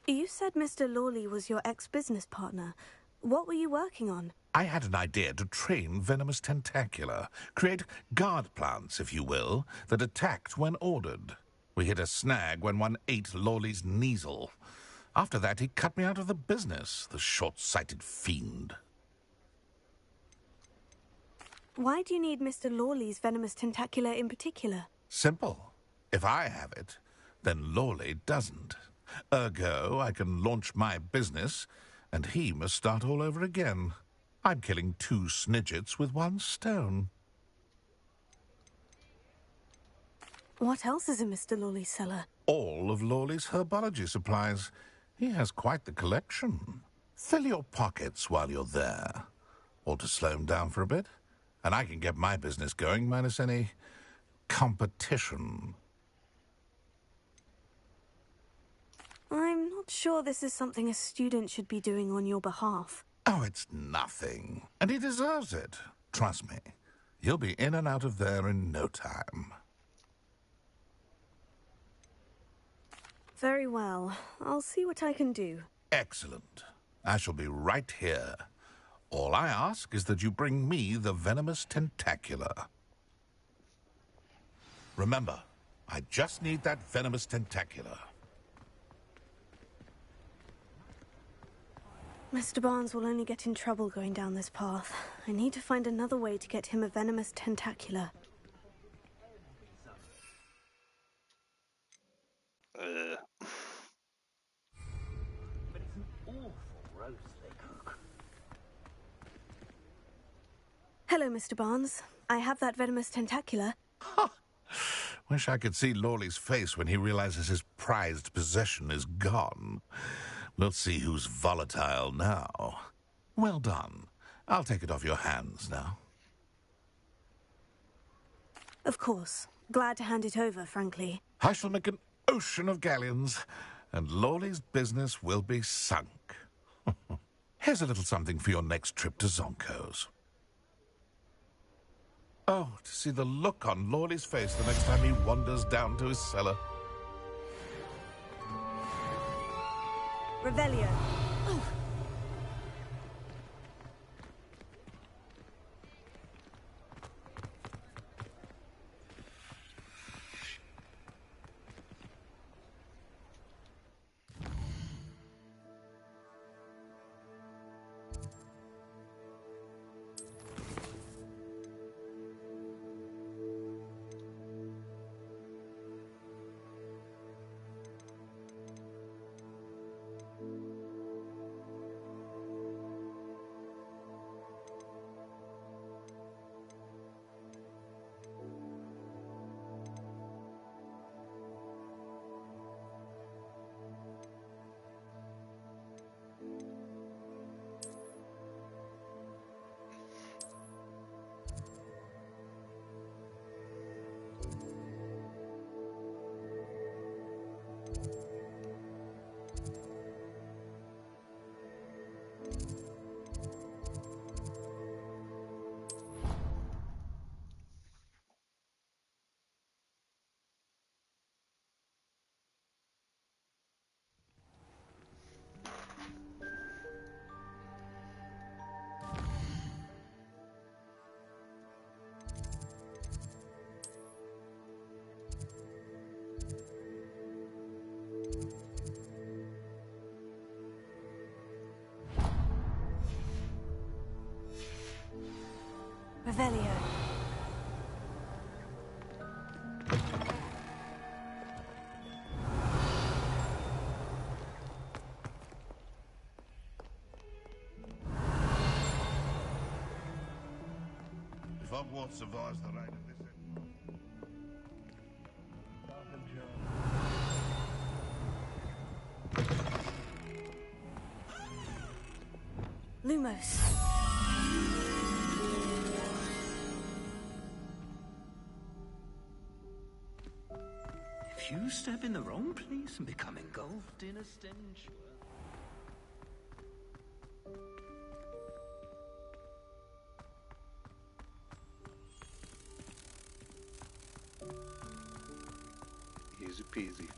You said Mr. Lawley was your ex-business partner. What were you working on? I had an idea to train venomous tentacula, create guard plants, if you will, that attacked when ordered. We hit a snag when one ate Lawley's Kneasel. After that, he cut me out of the business, the short-sighted fiend. Why do you need Mr. Lawley's venomous tentacula in particular? Simple. If I have it, then Lawley doesn't. Ergo, I can launch my business, and he must start all over again. I'm killing 2 snidgets with 1 stone. What else is in Mr. Lawley's cellar? All of Lawley's herbology supplies. He has quite the collection. Fill your pockets while you're there. Or to slow him down for a bit, and I can get my business going minus any competition. I'm not sure this is something a student should be doing on your behalf. Oh, it's nothing. And he deserves it. Trust me. You'll be in and out of there in no time. Very well. I'll see what I can do. Excellent. I shall be right here. All I ask is that you bring me the venomous tentacula. Remember, I just need that venomous tentacula. Mr. Barnes will only get in trouble going down this path. I need to find another way to get him a venomous tentacula. But it's an awful roast they cook. Hello, Mr. Barnes. I have that venomous tentacula. Wish I could see Lawley's face when he realizes his prized possession is gone. We'll see who's volatile now. Well done. I'll take it off your hands now. Of course. Glad to hand it over, frankly. I shall make an ocean of galleons, and Lawley's business will be sunk. Here's a little something for your next trip to Zonko's. Oh, to see the look on Lawley's face the next time he wanders down to his cellar. Revelio. Revelio. If Hogwarts survives the rain of this... Lumos. If you step in the wrong place and become engulfed in a stench... Easy peasy.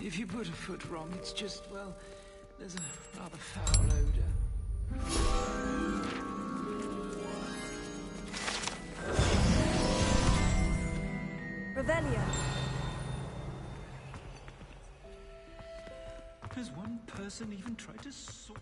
If you put a foot wrong, it's just, well, there's a rather foul odor. Revelio. Has one person even tried to sort...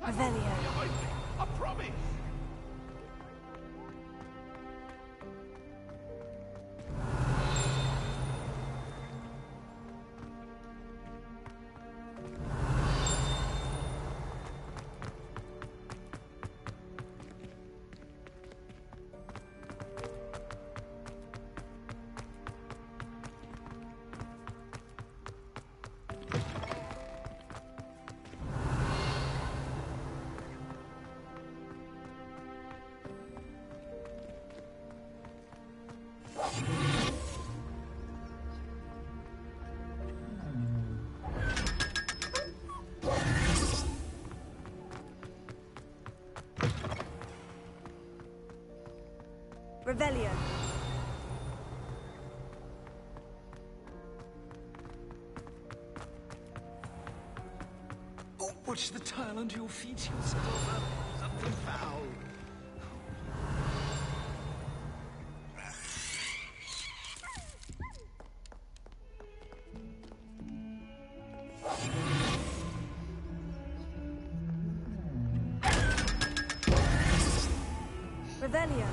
Revelio. I promise. Revelio. Oh, watch the tile under your feet, you'll set off something foul. Revelio.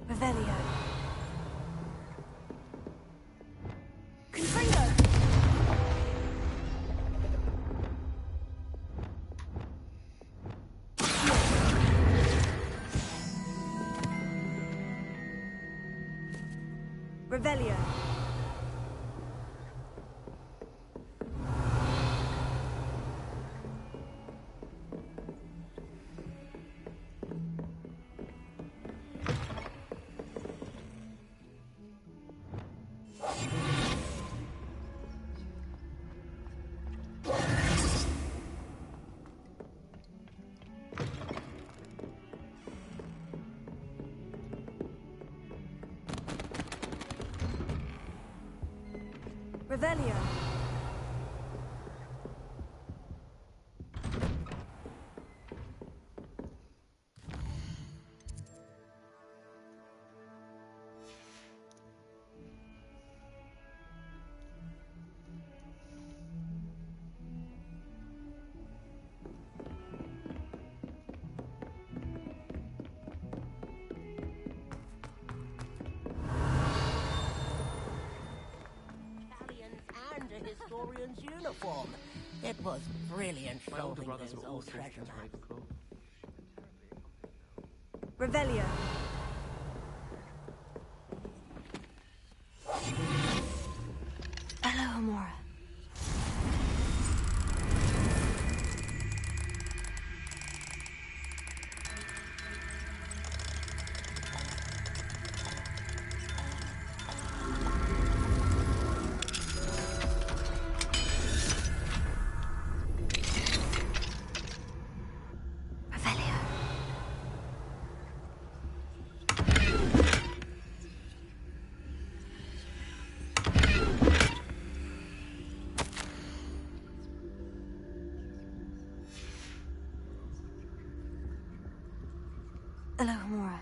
Revelio. Confringo. Revelio. Revelio. And a historian's uniform. It was brilliant solving those old treasure maps. Revelio. Alohomora. Alohomora.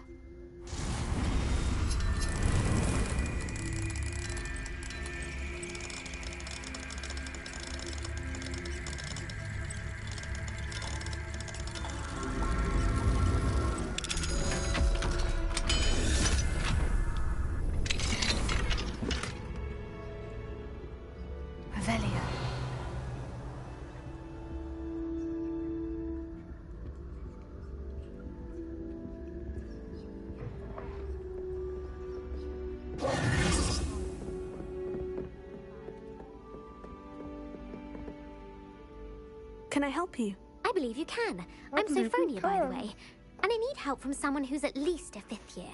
Can I help you? I believe you can. I'm Sophronia, by the way, and I need help from someone who's at least a 5th year.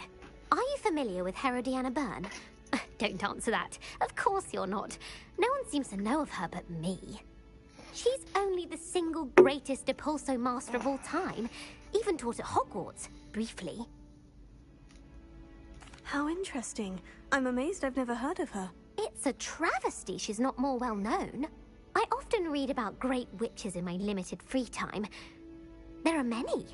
Are you familiar with Herodiana Byrne? Don't answer that. Of course you're not. No one seems to know of her but me. She's only the single greatest Depulso master of all time. Even taught at Hogwarts, briefly. How interesting. I'm amazed I've never heard of her. It's a travesty she's not more well known. I often read about great witches in my limited free time. There are many.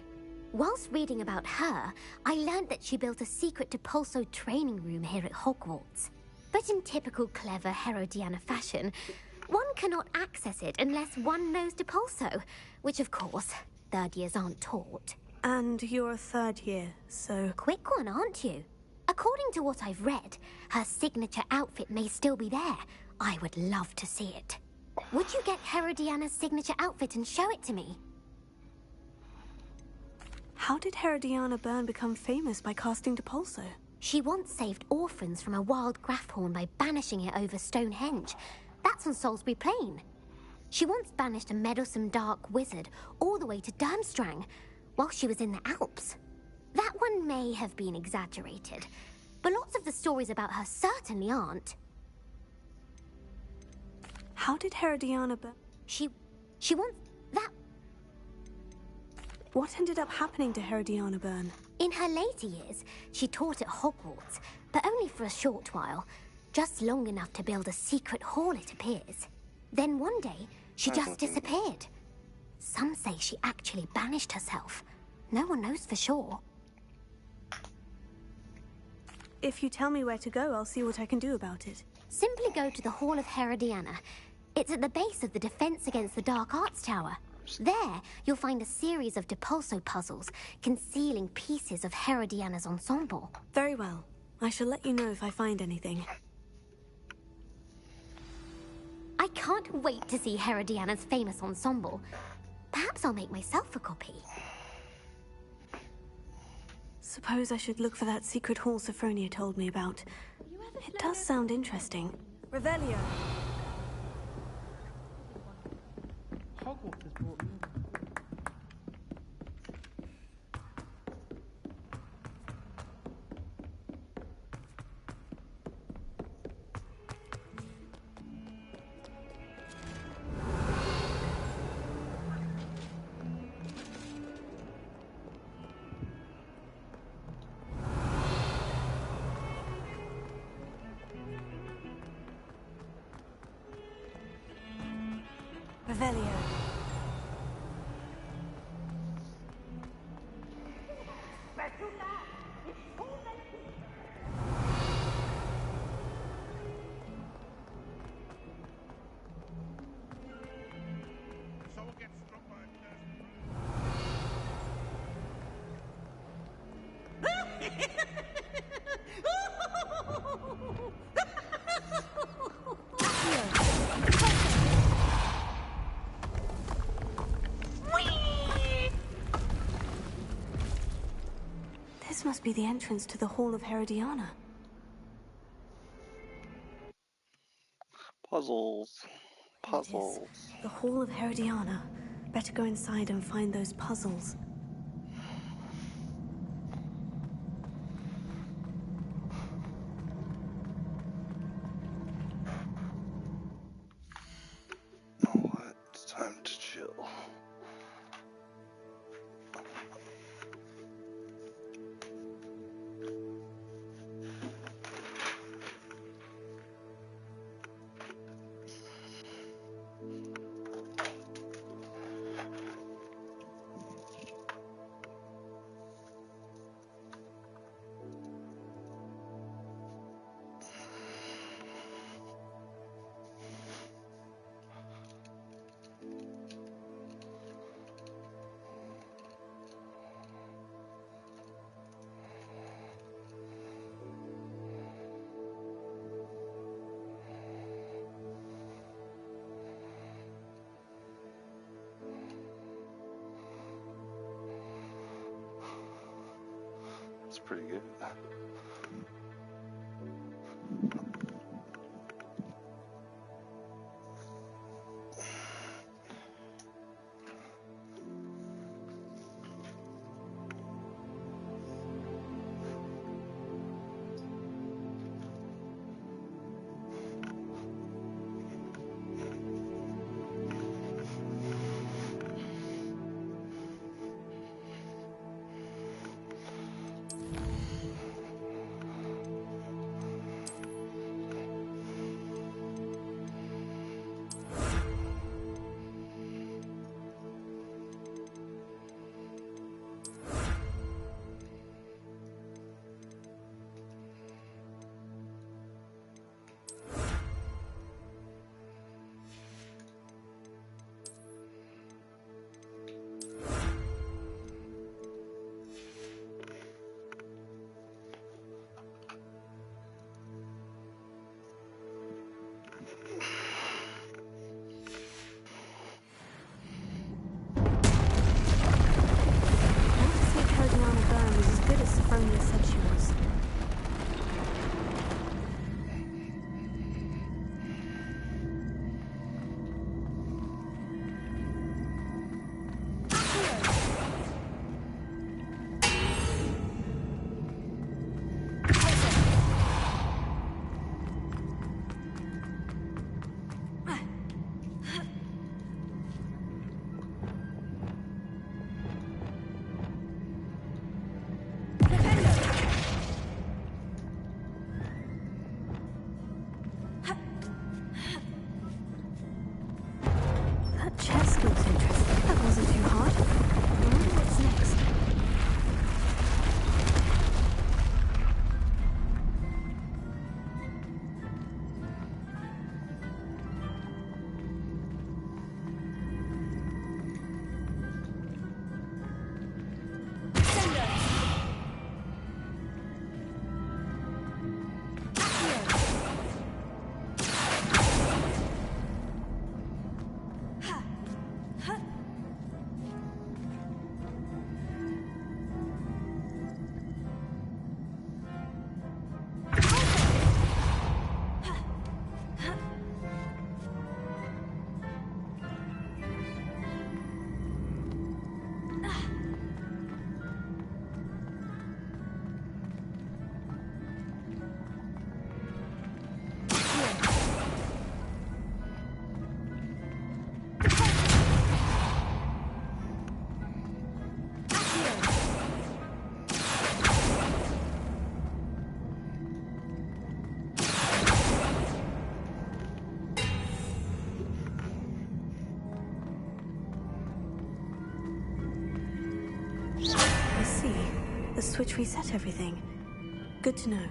Whilst reading about her, I learned that she built a secret Depulso training room here at Hogwarts. But in typical clever Herodiana fashion, one cannot access it unless one knows Depulso, which of course, 3rd years aren't taught. And you're a 3rd year, so... Quick one, aren't you? According to what I've read, her signature outfit may still be there. I would love to see it. Would you get Herodiana's signature outfit and show it to me? How did Herodiana Byrne become famous by casting Depulso? She once saved orphans from a wild Graffhorn by banishing it over Stonehenge. That's on Salisbury Plain. She once banished a meddlesome dark wizard all the way to Durmstrang while she was in the Alps. That one may have been exaggerated, but lots of the stories about her certainly aren't. How did Herodiana Byrne... She once... that... What ended up happening to Herodiana Byrne? In her later years, she taught at Hogwarts, but only for a short while. Just long enough to build a secret hall, it appears. Then one day, she just disappeared. Some say she actually banished herself. No one knows for sure. If you tell me where to go, I'll see what I can do about it. Simply go to the Hall of Herodiana. It's at the base of the Defense Against the Dark Arts Tower. There, you'll find a series of Depulso puzzles concealing pieces of Herodiana's ensemble. Very well. I shall let you know if I find anything. I can't wait to see Herodiana's famous ensemble. Perhaps I'll make myself a copy. Suppose I should look for that secret hall Sophronia told me about. It does sound interesting. Revelio! Hogwarts has brought me. Revelio. This must be the entrance to the Hall of Herodiana. Puzzles. Puzzles. The Hall of Herodiana. Better go inside and find those puzzles. What? It's time to chill. It's pretty good. see. The switch reset everything. Good to know.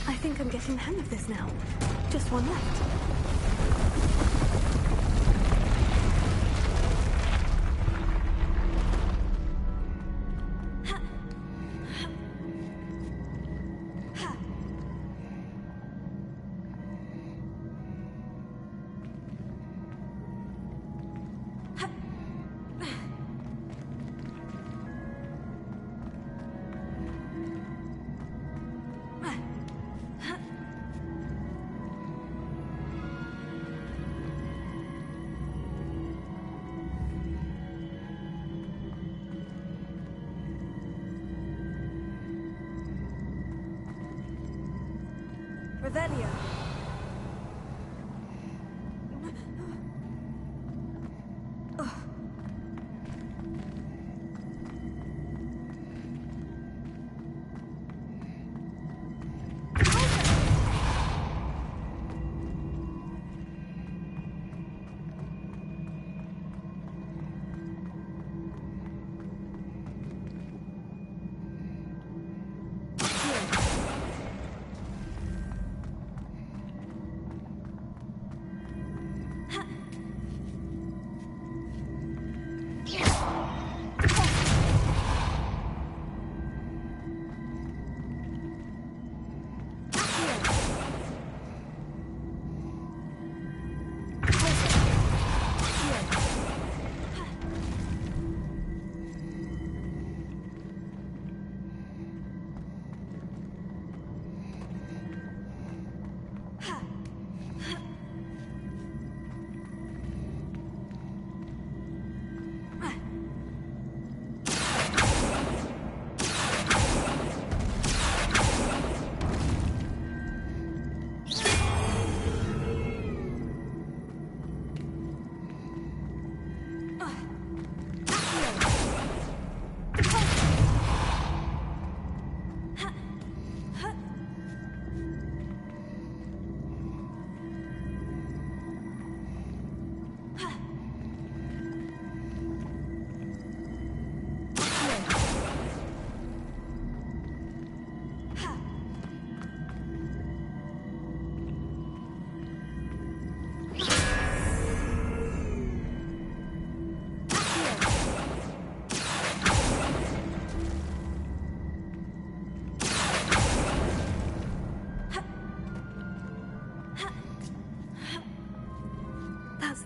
I think I'm getting the hang of this now. Just one left. Revelio.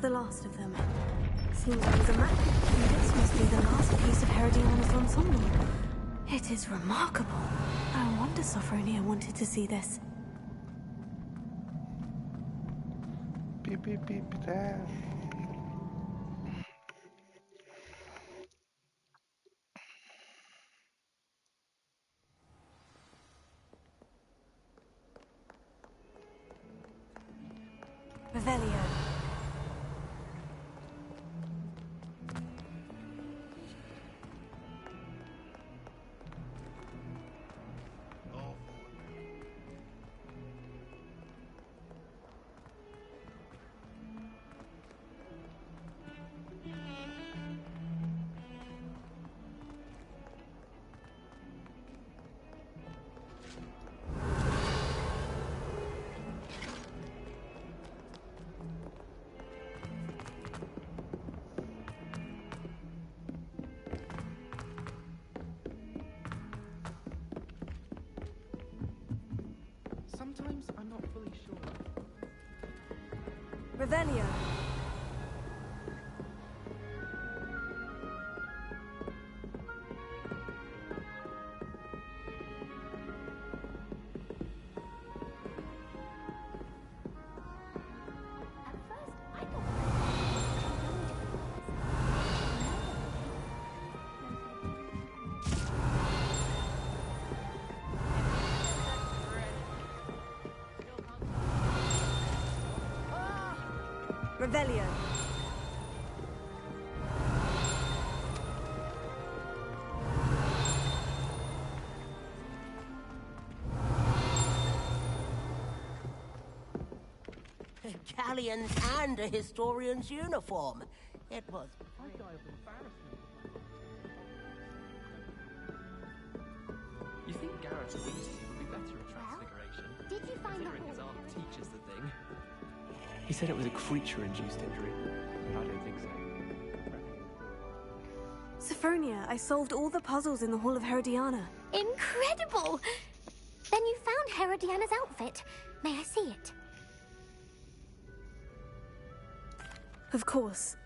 The last of them. Seems there was a map, and this must be the last piece of Herodiana's ensemble. It is remarkable. No wonder Sophronia wanted to see this. Beep, beep, beep, there. Revelio. Sometimes I'm not fully sure. Revelio. Revelio. Galleons and a historian's uniform. It was... You think Garrett Weasley would be better at transfiguration? Did you find Considering the his hall? art teaches the thing. He said it was a creature-induced injury. I don't think so. Sophronia, I solved all the puzzles in the Hall of Herodiana. Incredible! Then you found Herodiana's outfit. May I see it? Of course.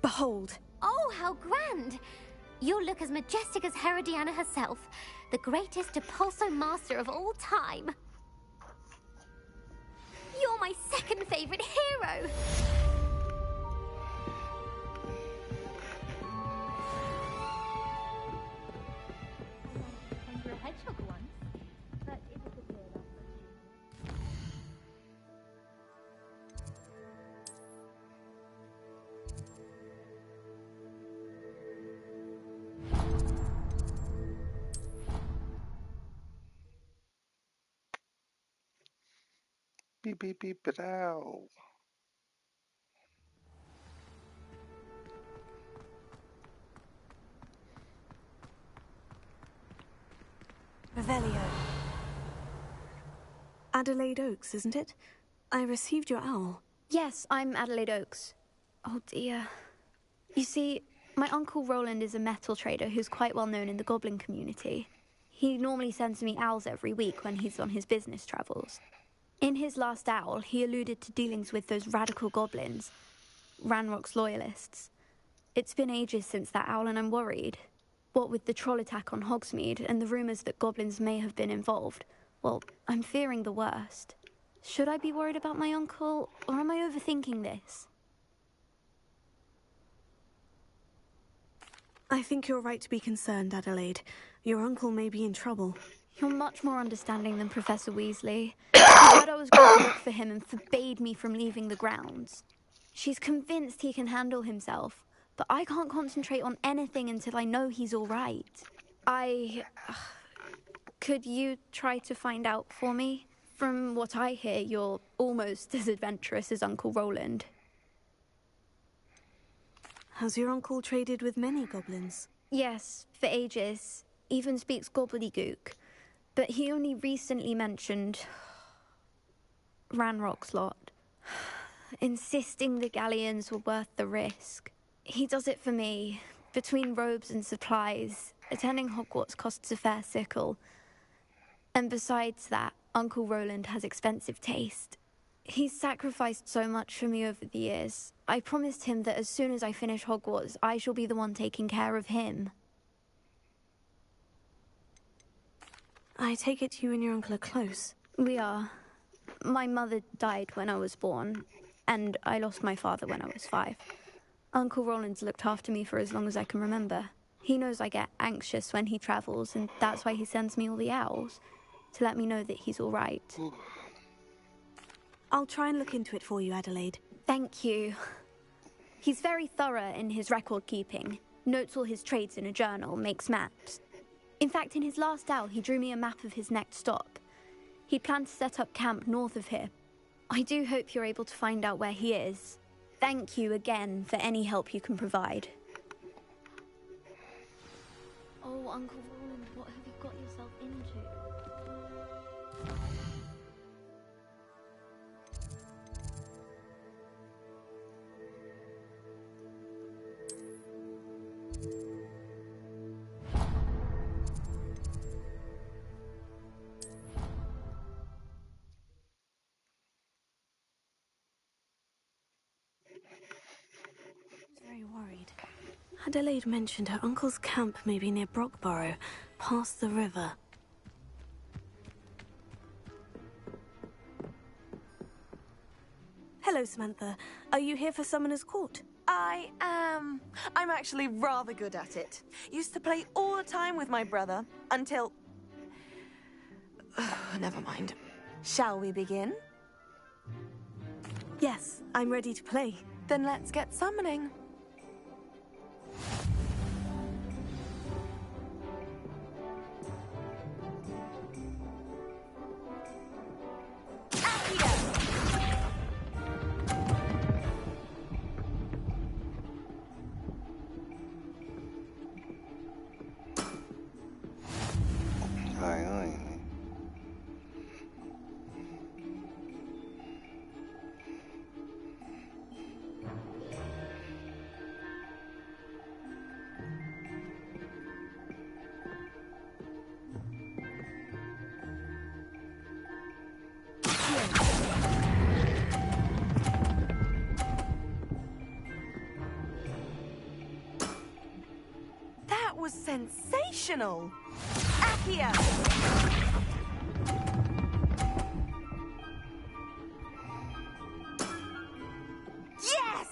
Behold. Oh, how grand! You'll look as majestic as Herodiana herself, the greatest Depulso master of all time. You're my second favorite hero! You're a hedgehog once, but it disappeared after. Beep, beep, beep, it out. Revelio. Adelaide Oaks, isn't it? I received your owl. Yes, I'm Adelaide Oaks. Oh dear. You see, my Uncle Roland is a metal trader who's quite well known in the goblin community. He normally sends me owls every week when he's on his business travels. In his last owl, he alluded to dealings with those radical goblins, Ranrock's loyalists. It's been ages since that owl and I'm worried. What with the troll attack on Hogsmeade and the rumours that goblins may have been involved, well, I'm fearing the worst. Should I be worried about my uncle, or am I overthinking this? I think you're right to be concerned, Adelaide. Your uncle may be in trouble. You're much more understanding than Professor Weasley. She heard I was going to look for him and forbade me from leaving the grounds. She's convinced he can handle himself, but I can't concentrate on anything until I know he's all right. Could you try to find out for me? From what I hear, you're almost as adventurous as Uncle Roland. Has your uncle traded with many goblins? Yes, for ages. Even speaks gobbledygook. But he only recently mentioned Ranrock's lot, insisting the galleons were worth the risk. He does it for me. Between robes and supplies, attending Hogwarts costs a fair sickle. And besides that, Uncle Roland has expensive taste. He's sacrificed so much for me over the years. I promised him that as soon as I finish Hogwarts, I shall be the one taking care of him. I take it you and your uncle are close. We are. My mother died when I was born, and I lost my father when I was 5. Uncle Roland's looked after me for as long as I can remember. He knows I get anxious when he travels, and that's why he sends me all the owls, to let me know that he's all right. I'll try and look into it for you, Adelaide. Thank you. He's very thorough in his record keeping, notes all his trades in a journal, makes maps. In fact, in his last owl, he drew me a map of his next stop. He planned to set up camp north of here. I do hope you're able to find out where he is. Thank you again for any help you can provide. Oh, Uncle Roland, what have you got yourself into? Very worried. Adelaide mentioned her uncle's camp may be near Brockborough, past the river. Hello, Samantha. Are you here for Summoner's Court? I am. I'm actually rather good at it. Used to play all the time with my brother, until... Never mind. Shall we begin? Yes, I'm ready to play. Then let's get summoning. Aye, aye. That was sensational! Accio! Yes!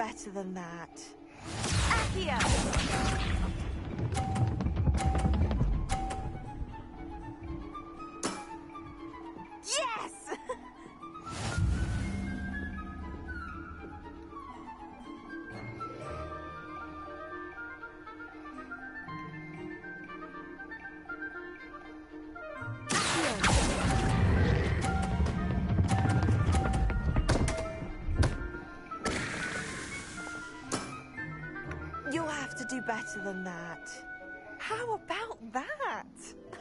better than that. Accio! Yes! You'll have to do better than that. How about that?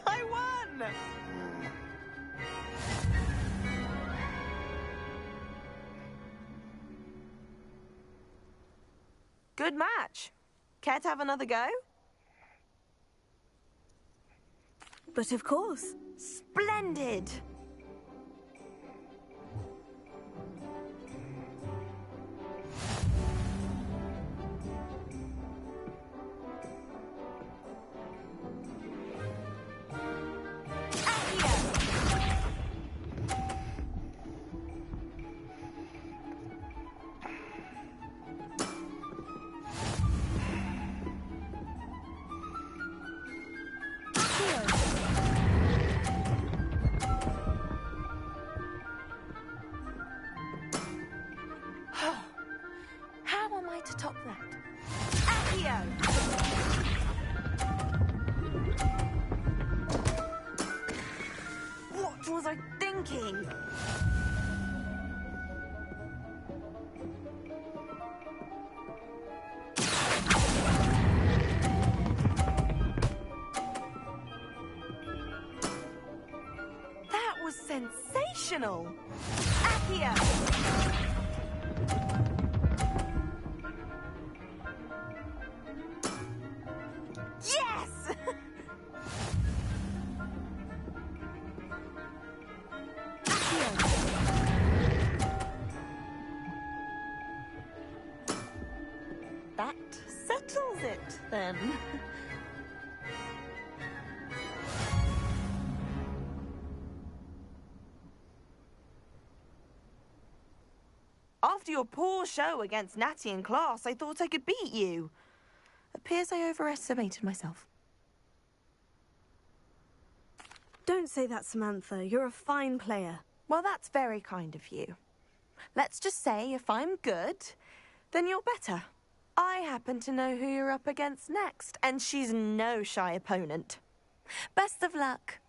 I won! Good match. Care to have another go? But of course. Splendid! How am I to top that? Accio! What was I thinking? That was sensational! Accio! Yes! That settles it, then. After your poor show against Natty in class, I thought I could beat you. Appears I overestimated myself. Don't say that, Samantha. You're a fine player. Well, that's very kind of you. Let's just say if I'm good, then you're better. I happen to know who you're up against next, and she's no shy opponent. Best of luck.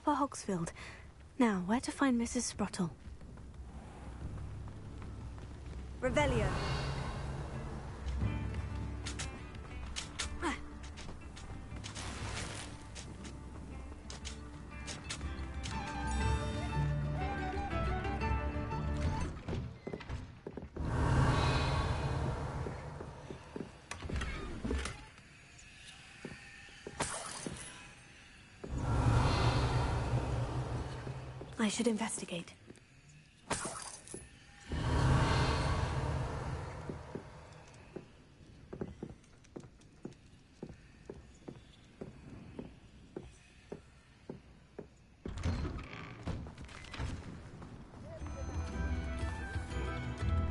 Upper Hogsfield. Now, where to find Mrs. Sprottle? Revelio. I should investigate.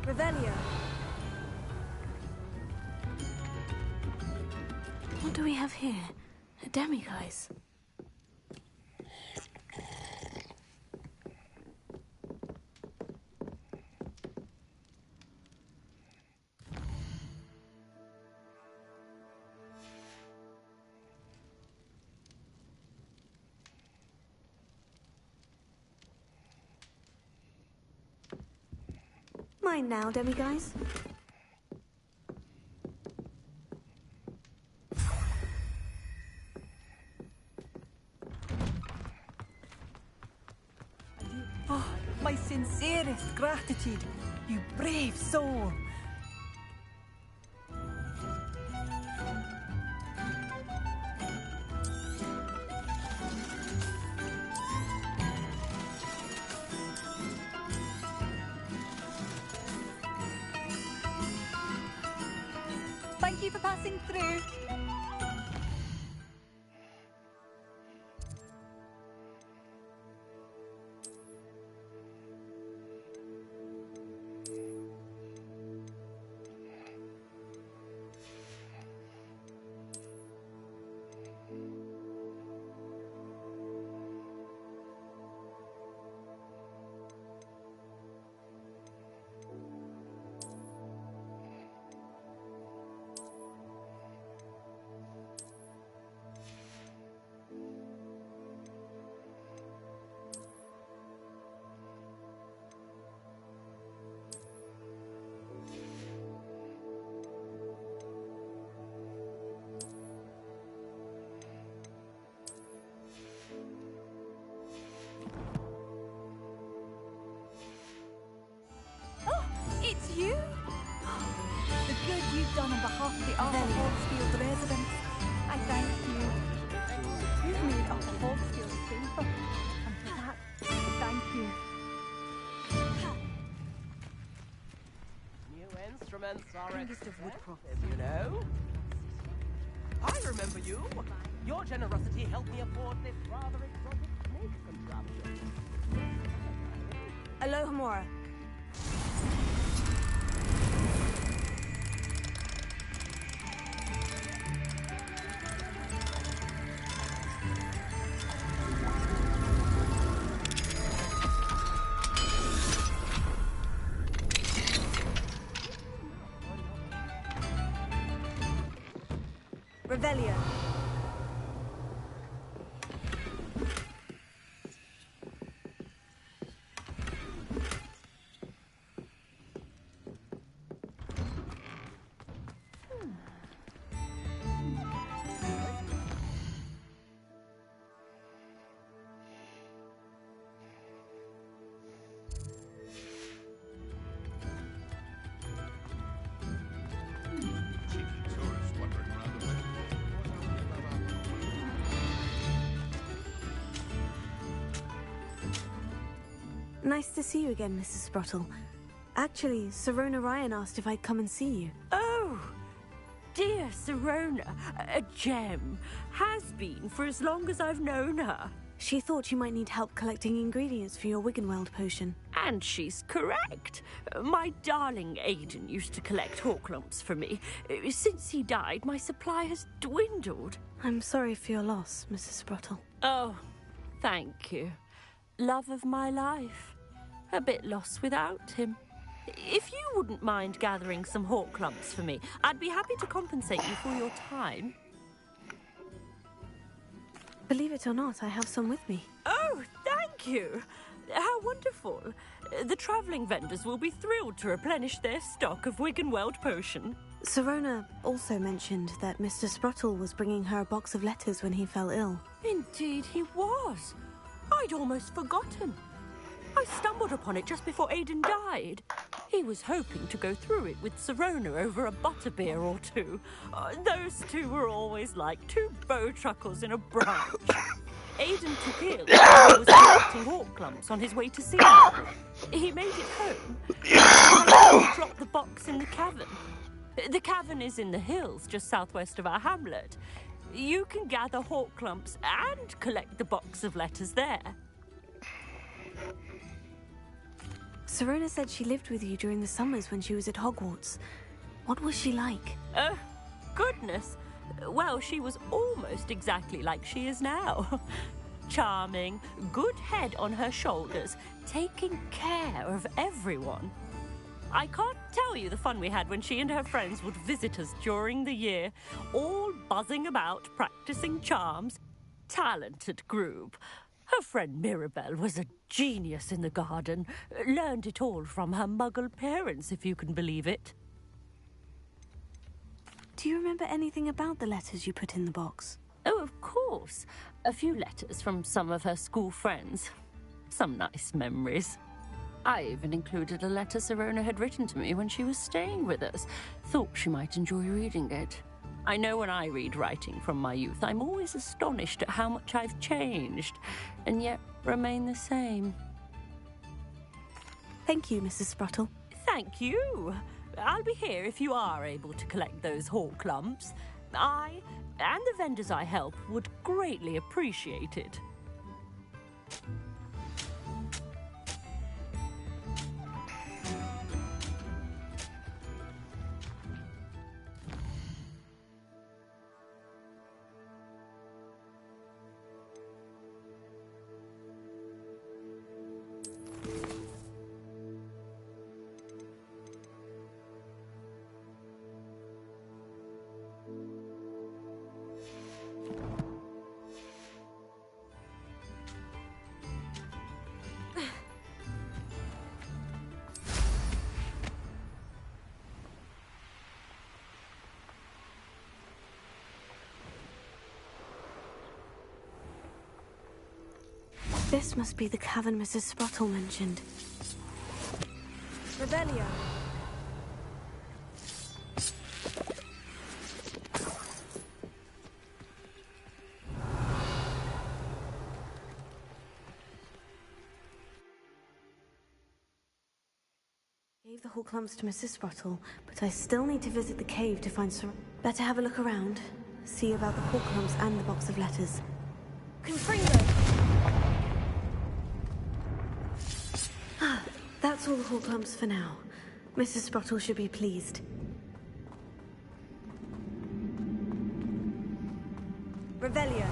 Revelio. What do we have here? A demiguise. Mine now, demiguise. Oh, my sincerest gratitude, you brave soul. Thank you for passing through. It's you? The good you've done on behalf of the Upper Hogsfield residents. I thank you. You've made Upper Hogsfield safer. And for that, thank you. New instruments are Youngest of Woodcroft. expensive, you know. I remember you. Your generosity helped me afford this rather exotic snake contraption. Alohomora. Revelio. Nice to see you again, Mrs. Sprottle. Actually, Sirona Ryan asked if I'd come and see you. Oh, dear Sirona, a gem. Has been for as long as I've known her. She thought you might need help collecting ingredients for your Wiggenweld potion. And she's correct. My darling Aidan used to collect hawklumps for me. Since he died, my supply has dwindled. I'm sorry for your loss, Mrs. Sprottle. Oh, thank you. Love of my life. A bit lost without him. If you wouldn't mind gathering some hawklumps for me, I'd be happy to compensate you for your time. Believe it or not, I have some with me. Oh, thank you. How wonderful. The travelling vendors will be thrilled to replenish their stock of Wiggenweld potion. Serona also mentioned that Mr. Sprottle was bringing her a box of letters when he fell ill. Indeed he was. I'd almost forgotten. I stumbled upon it just before Aidan died. He was hoping to go through it with Serona over a butterbeer or two. Those two were always like two bowtruckles in a branch. Aidan took ill and was collecting hawk clumps on his way to see her. He made it home and dropped the box in the cavern. The cavern is in the hills just southwest of our hamlet. You can gather hawk clumps and collect the box of letters there. Serona said she lived with you during the summers when she was at Hogwarts. What was she like? Goodness. Well, she was almost exactly like she is now. Charming, good head on her shoulders, taking care of everyone. I can't tell you the fun we had when she and her friends would visit us during the year, all buzzing about, practicing charms. Talented group. Her friend Mirabelle was a genius in the garden. Learned it all from her muggle parents, if you can believe it. Do you remember anything about the letters you put in the box? Oh, of course. A few letters from some of her school friends. Some nice memories. I even included a letter Serona had written to me when she was staying with us. Thought she might enjoy reading it. I know when I read writing from my youth, I'm always astonished at how much I've changed, and yet remain the same. Thank you, Mrs. Sprottle. Thank you. I'll be here if you are able to collect those hawk clumps. I, and the vendors I help, would greatly appreciate it. This must be the cavern Mrs. Sprottle mentioned. Revelio. Gave the hawk clumps to Mrs. Sprottle, but I still need to visit the cave to find Ser... Better have a look around. See about the hawk clumps and the box of letters. Confringo. That's all the hawk clumps for now. Mrs. Sprottle should be pleased. Revelio.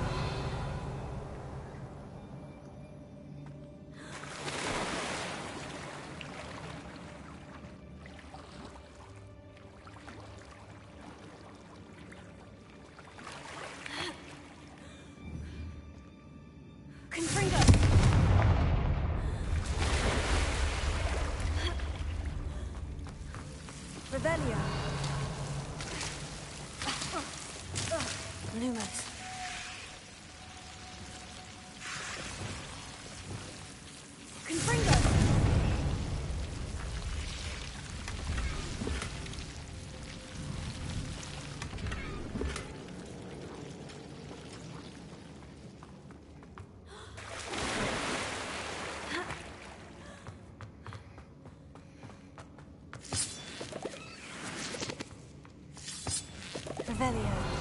Revelio. Lumos. Confringo. Revelio.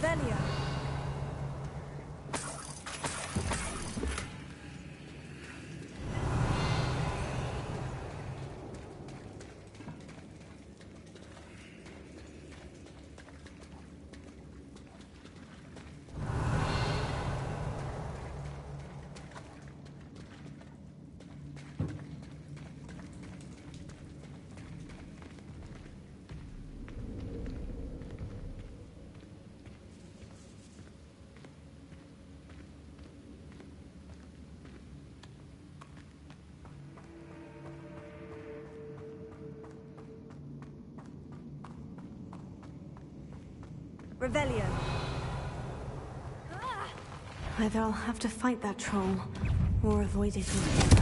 Revelio. Revelio. Either I'll have to fight that troll, or avoid it altogether.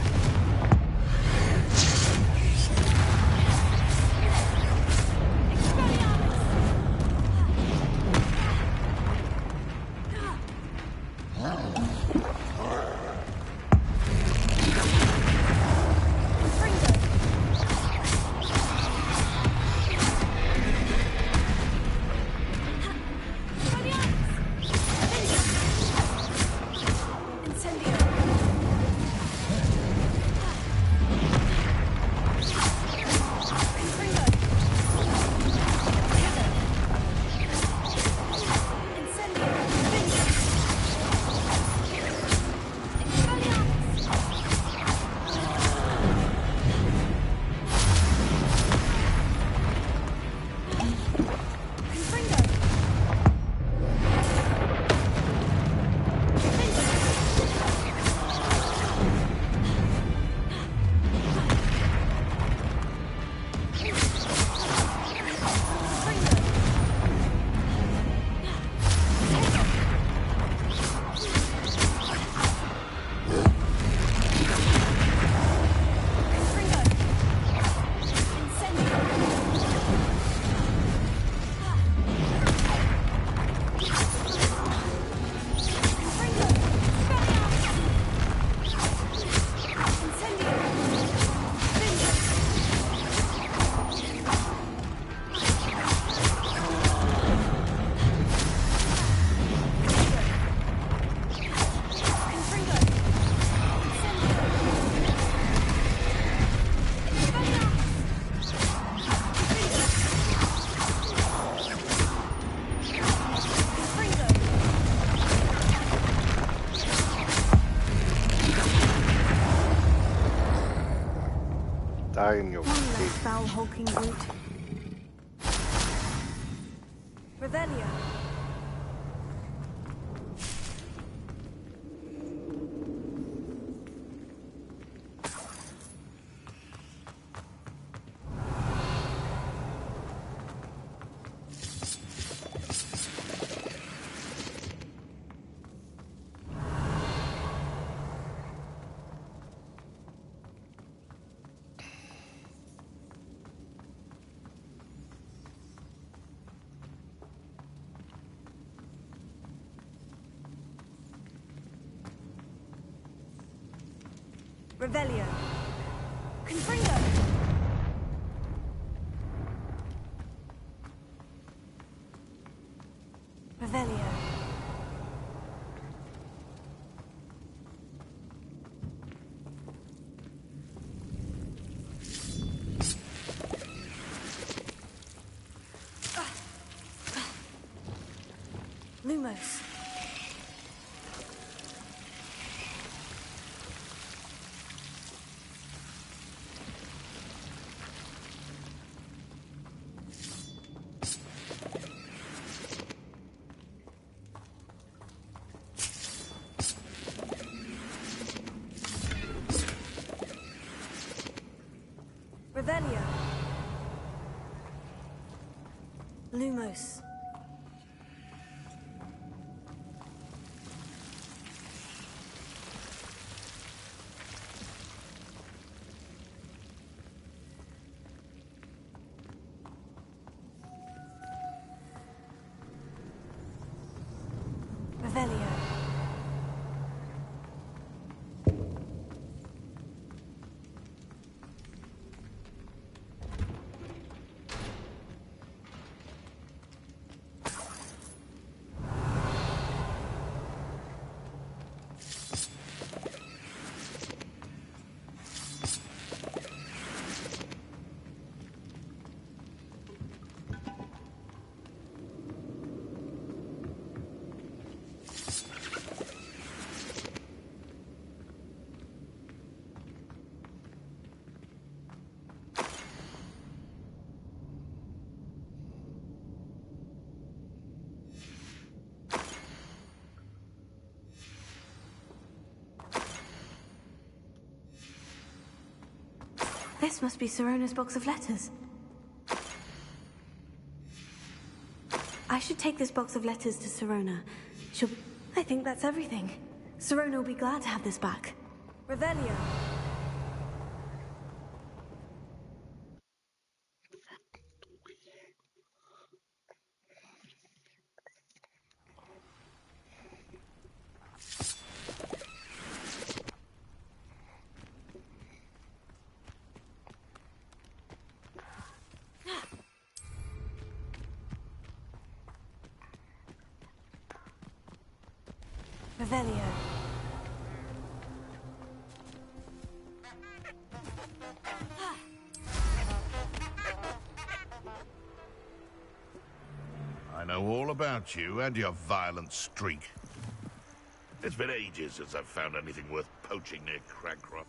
Die in your One less foul hulking brute. Revelio. Revelio. Confringo. Revelio. Lumos. Revelio. Lumos. Revelio. This must be Sirona's box of letters. I should take this box of letters to Sirona. I think that's everything. Sirona will be glad to have this back. Revelio. Revelio. I know all about you and your violent streak. It's been ages since I've found anything worth poaching near Cragcroft.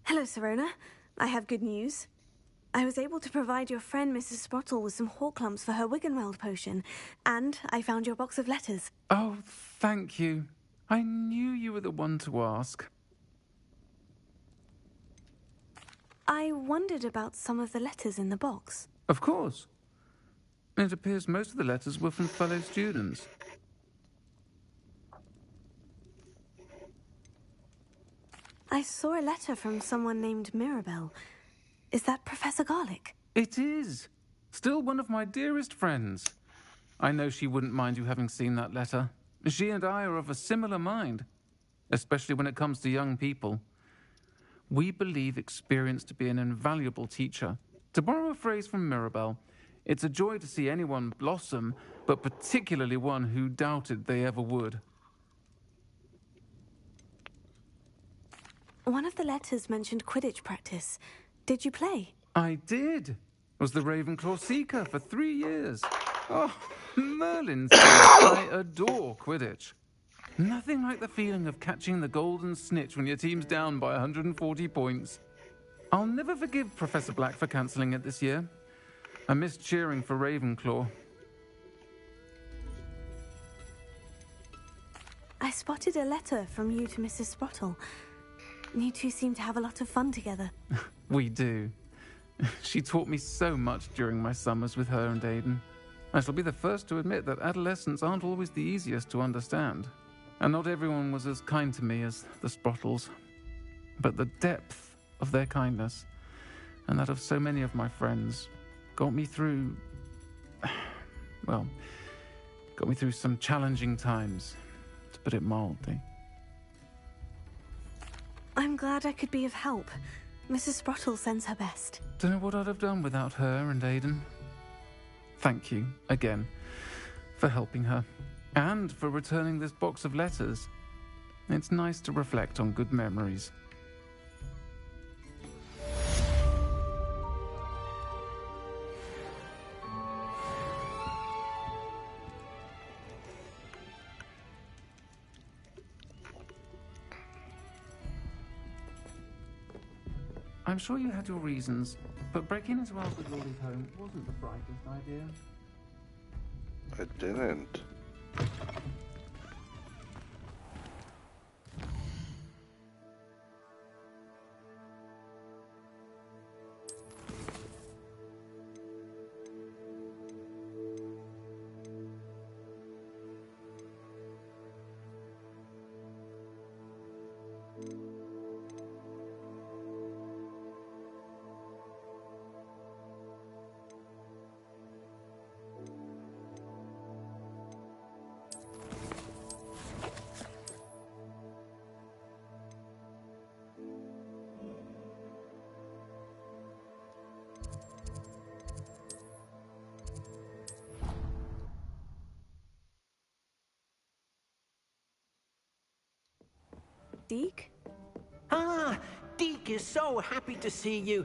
Hello, Sirona. I have good news. I was able to provide your friend Mrs. Sprottle with some Horklumps for her Wiggenweld potion, and I found your box of letters. Oh, thank you. I knew you were the one to ask. I wondered about some of the letters in the box. Of course. It appears most of the letters were from fellow students. I saw a letter from someone named Mirabelle. Is that Professor Garlick? It is. Still one of my dearest friends. I know she wouldn't mind you having seen that letter. She and I are of a similar mind, especially when it comes to young people. We believe experience to be an invaluable teacher. To borrow a phrase from Mirabelle, it's a joy to see anyone blossom, but particularly one who doubted they ever would. One of the letters mentioned Quidditch practice. Did you play? I did. Was the Ravenclaw Seeker for 3 years. Oh, Merlin says I adore Quidditch. Nothing like the feeling of catching the golden snitch when your team's down by 140 points. I'll never forgive Professor Black for cancelling it this year. I missed cheering for Ravenclaw. I spotted a letter from you to Mrs. Sprottle. You two seem to have a lot of fun together. We do. She taught me so much during my summers with her and Aiden. I shall be the first to admit that adolescents aren't always the easiest to understand. And not everyone was as kind to me as the Sprottles. But the depth of their kindness, and that of so many of my friends, got me through... well, got me through some challenging times, to put it mildly. I'm glad I could be of help. Mrs. Sprottle sends her best. Don't know what I'd have done without her and Aiden. Thank you, again, for helping her, and for returning this box of letters. It's nice to reflect on good memories. I'm sure you had your reasons, but breaking into Alfred Lawley's home wasn't the brightest idea. I didn't. Deke? Ah, Deke is so happy to see you.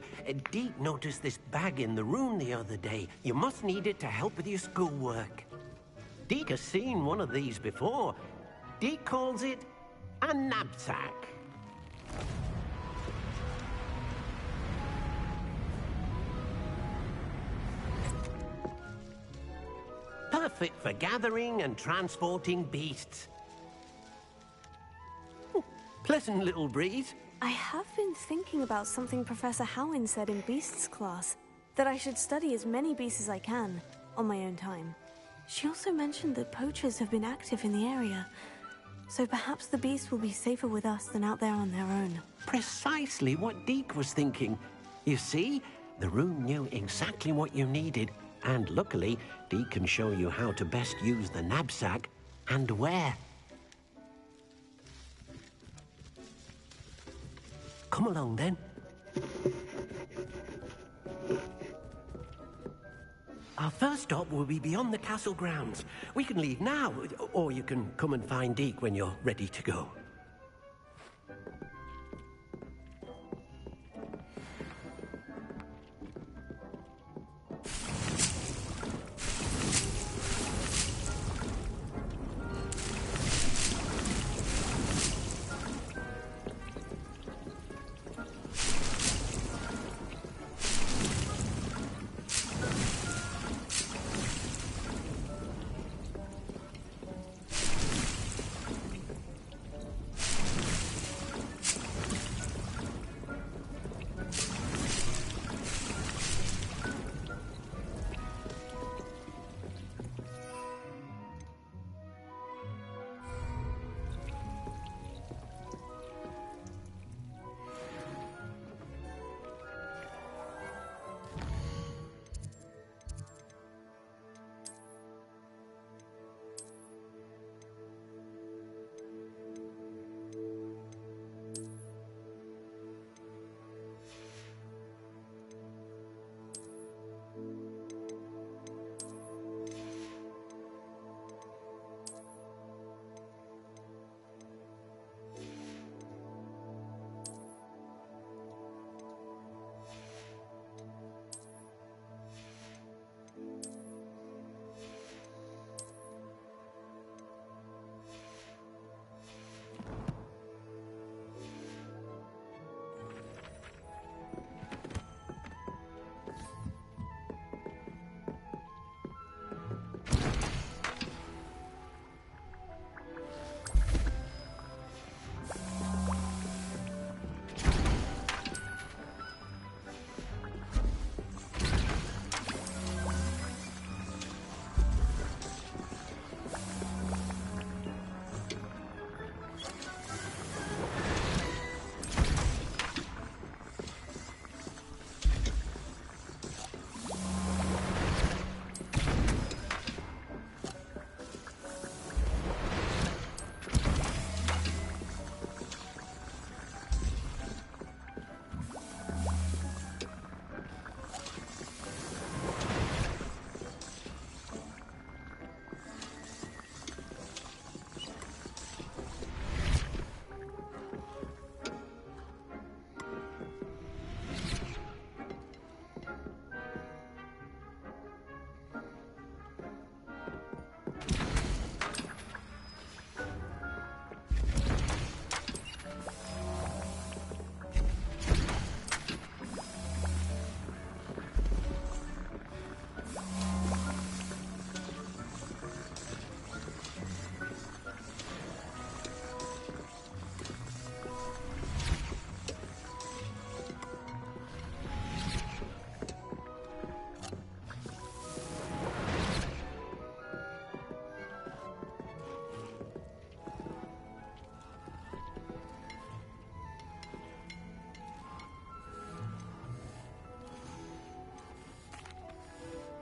Deke noticed this bag in the room the other day. You must need it to help with your schoolwork. Deke has seen one of these before. Deke calls it a knapsack. Perfect for gathering and transporting beasts. Pleasant little breeze. I have been thinking about something Professor Howin said in Beasts class, that I should study as many beasts as I can, on my own time. She also mentioned that poachers have been active in the area, so perhaps the beasts will be safer with us than out there on their own. Precisely what Deke was thinking. You see, the room knew exactly what you needed, and luckily, Deke can show you how to best use the knapsack and where. Come along, then. Our first stop will be beyond the castle grounds. We can leave now, or you can come and find Deke when you're ready to go.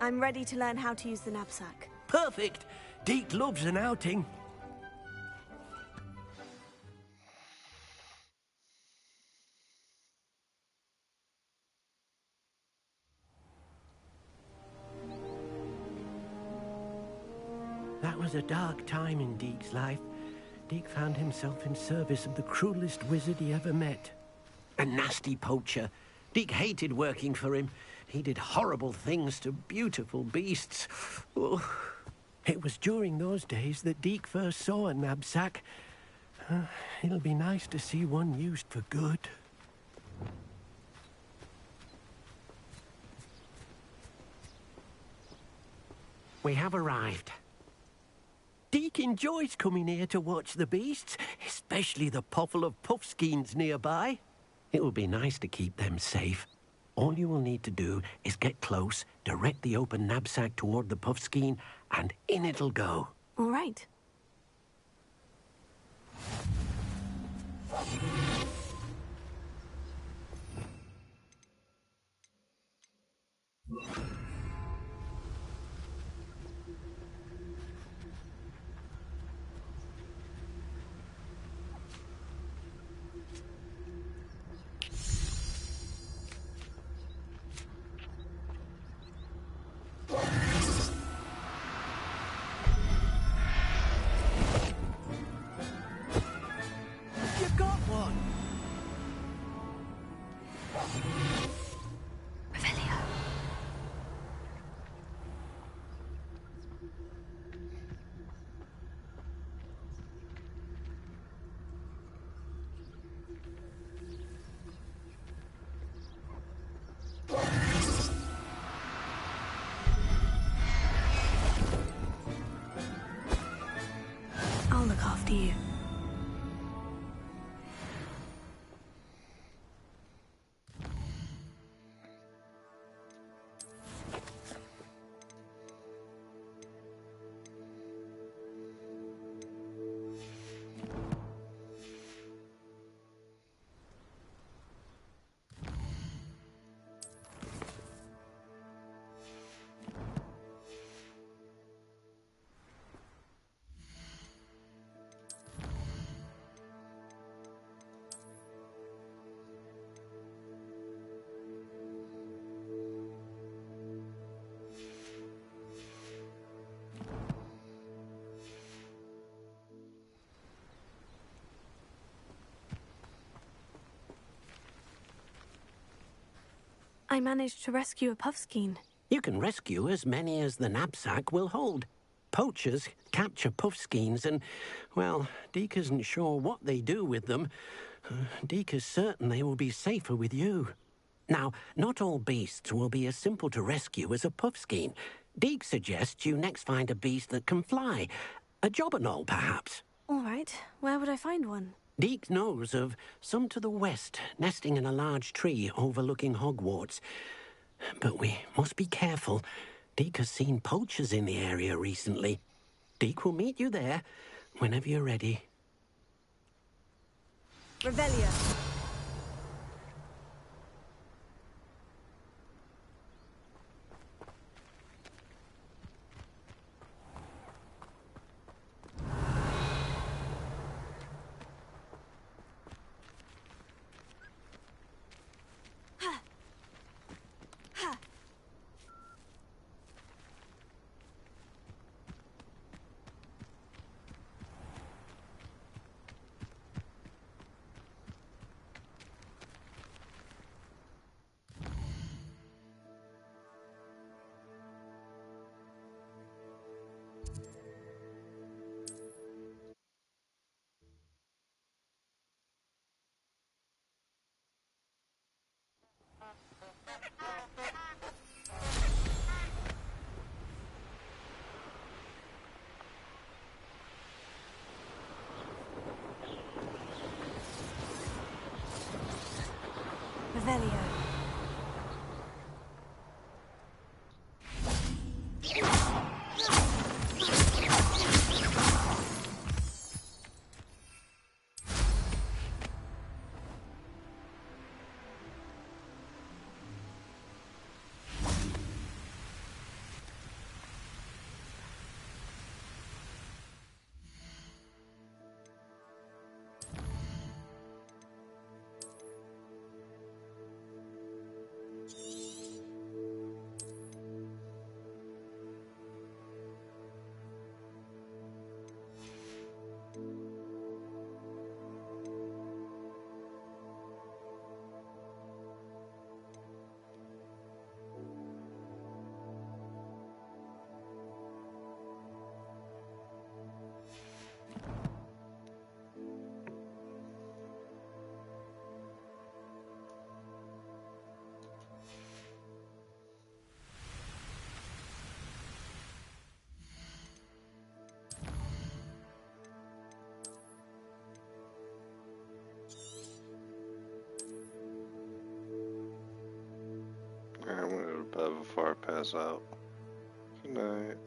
I'm ready to learn how to use the knapsack. Perfect. Deke loves an outing. That was a dark time in Deke's life. Deke found himself in service of the cruelest wizard he ever met. A nasty poacher. Deke hated working for him. He did horrible things to beautiful beasts. Oh. It was during those days that Deke first saw a knapsack. It'll be nice to see one used for good. We have arrived. Deke enjoys coming here to watch the beasts, especially the potful of puffskeins nearby. It will be nice to keep them safe. All you will need to do is get close, direct the open knapsack toward the puffskein, and in it'll go. All right. You got one! Revelio. I'll look after you. I managed to rescue a puffskein. You can rescue as many as the knapsack will hold. Poachers capture puffskeins and, well, Deke isn't sure what they do with them. Deke is certain they will be safer with you. Now, not all beasts will be as simple to rescue as a puffskein. Deke suggests you next find a beast that can fly. A jobberknoll, perhaps. All right. Where would I find one? Deke knows of some to the west, nesting in a large tree overlooking Hogwarts. But we must be careful. Deke has seen poachers in the area recently. Deke will meet you there whenever you're ready. Revelio. Revelio. before I pass out. Good night.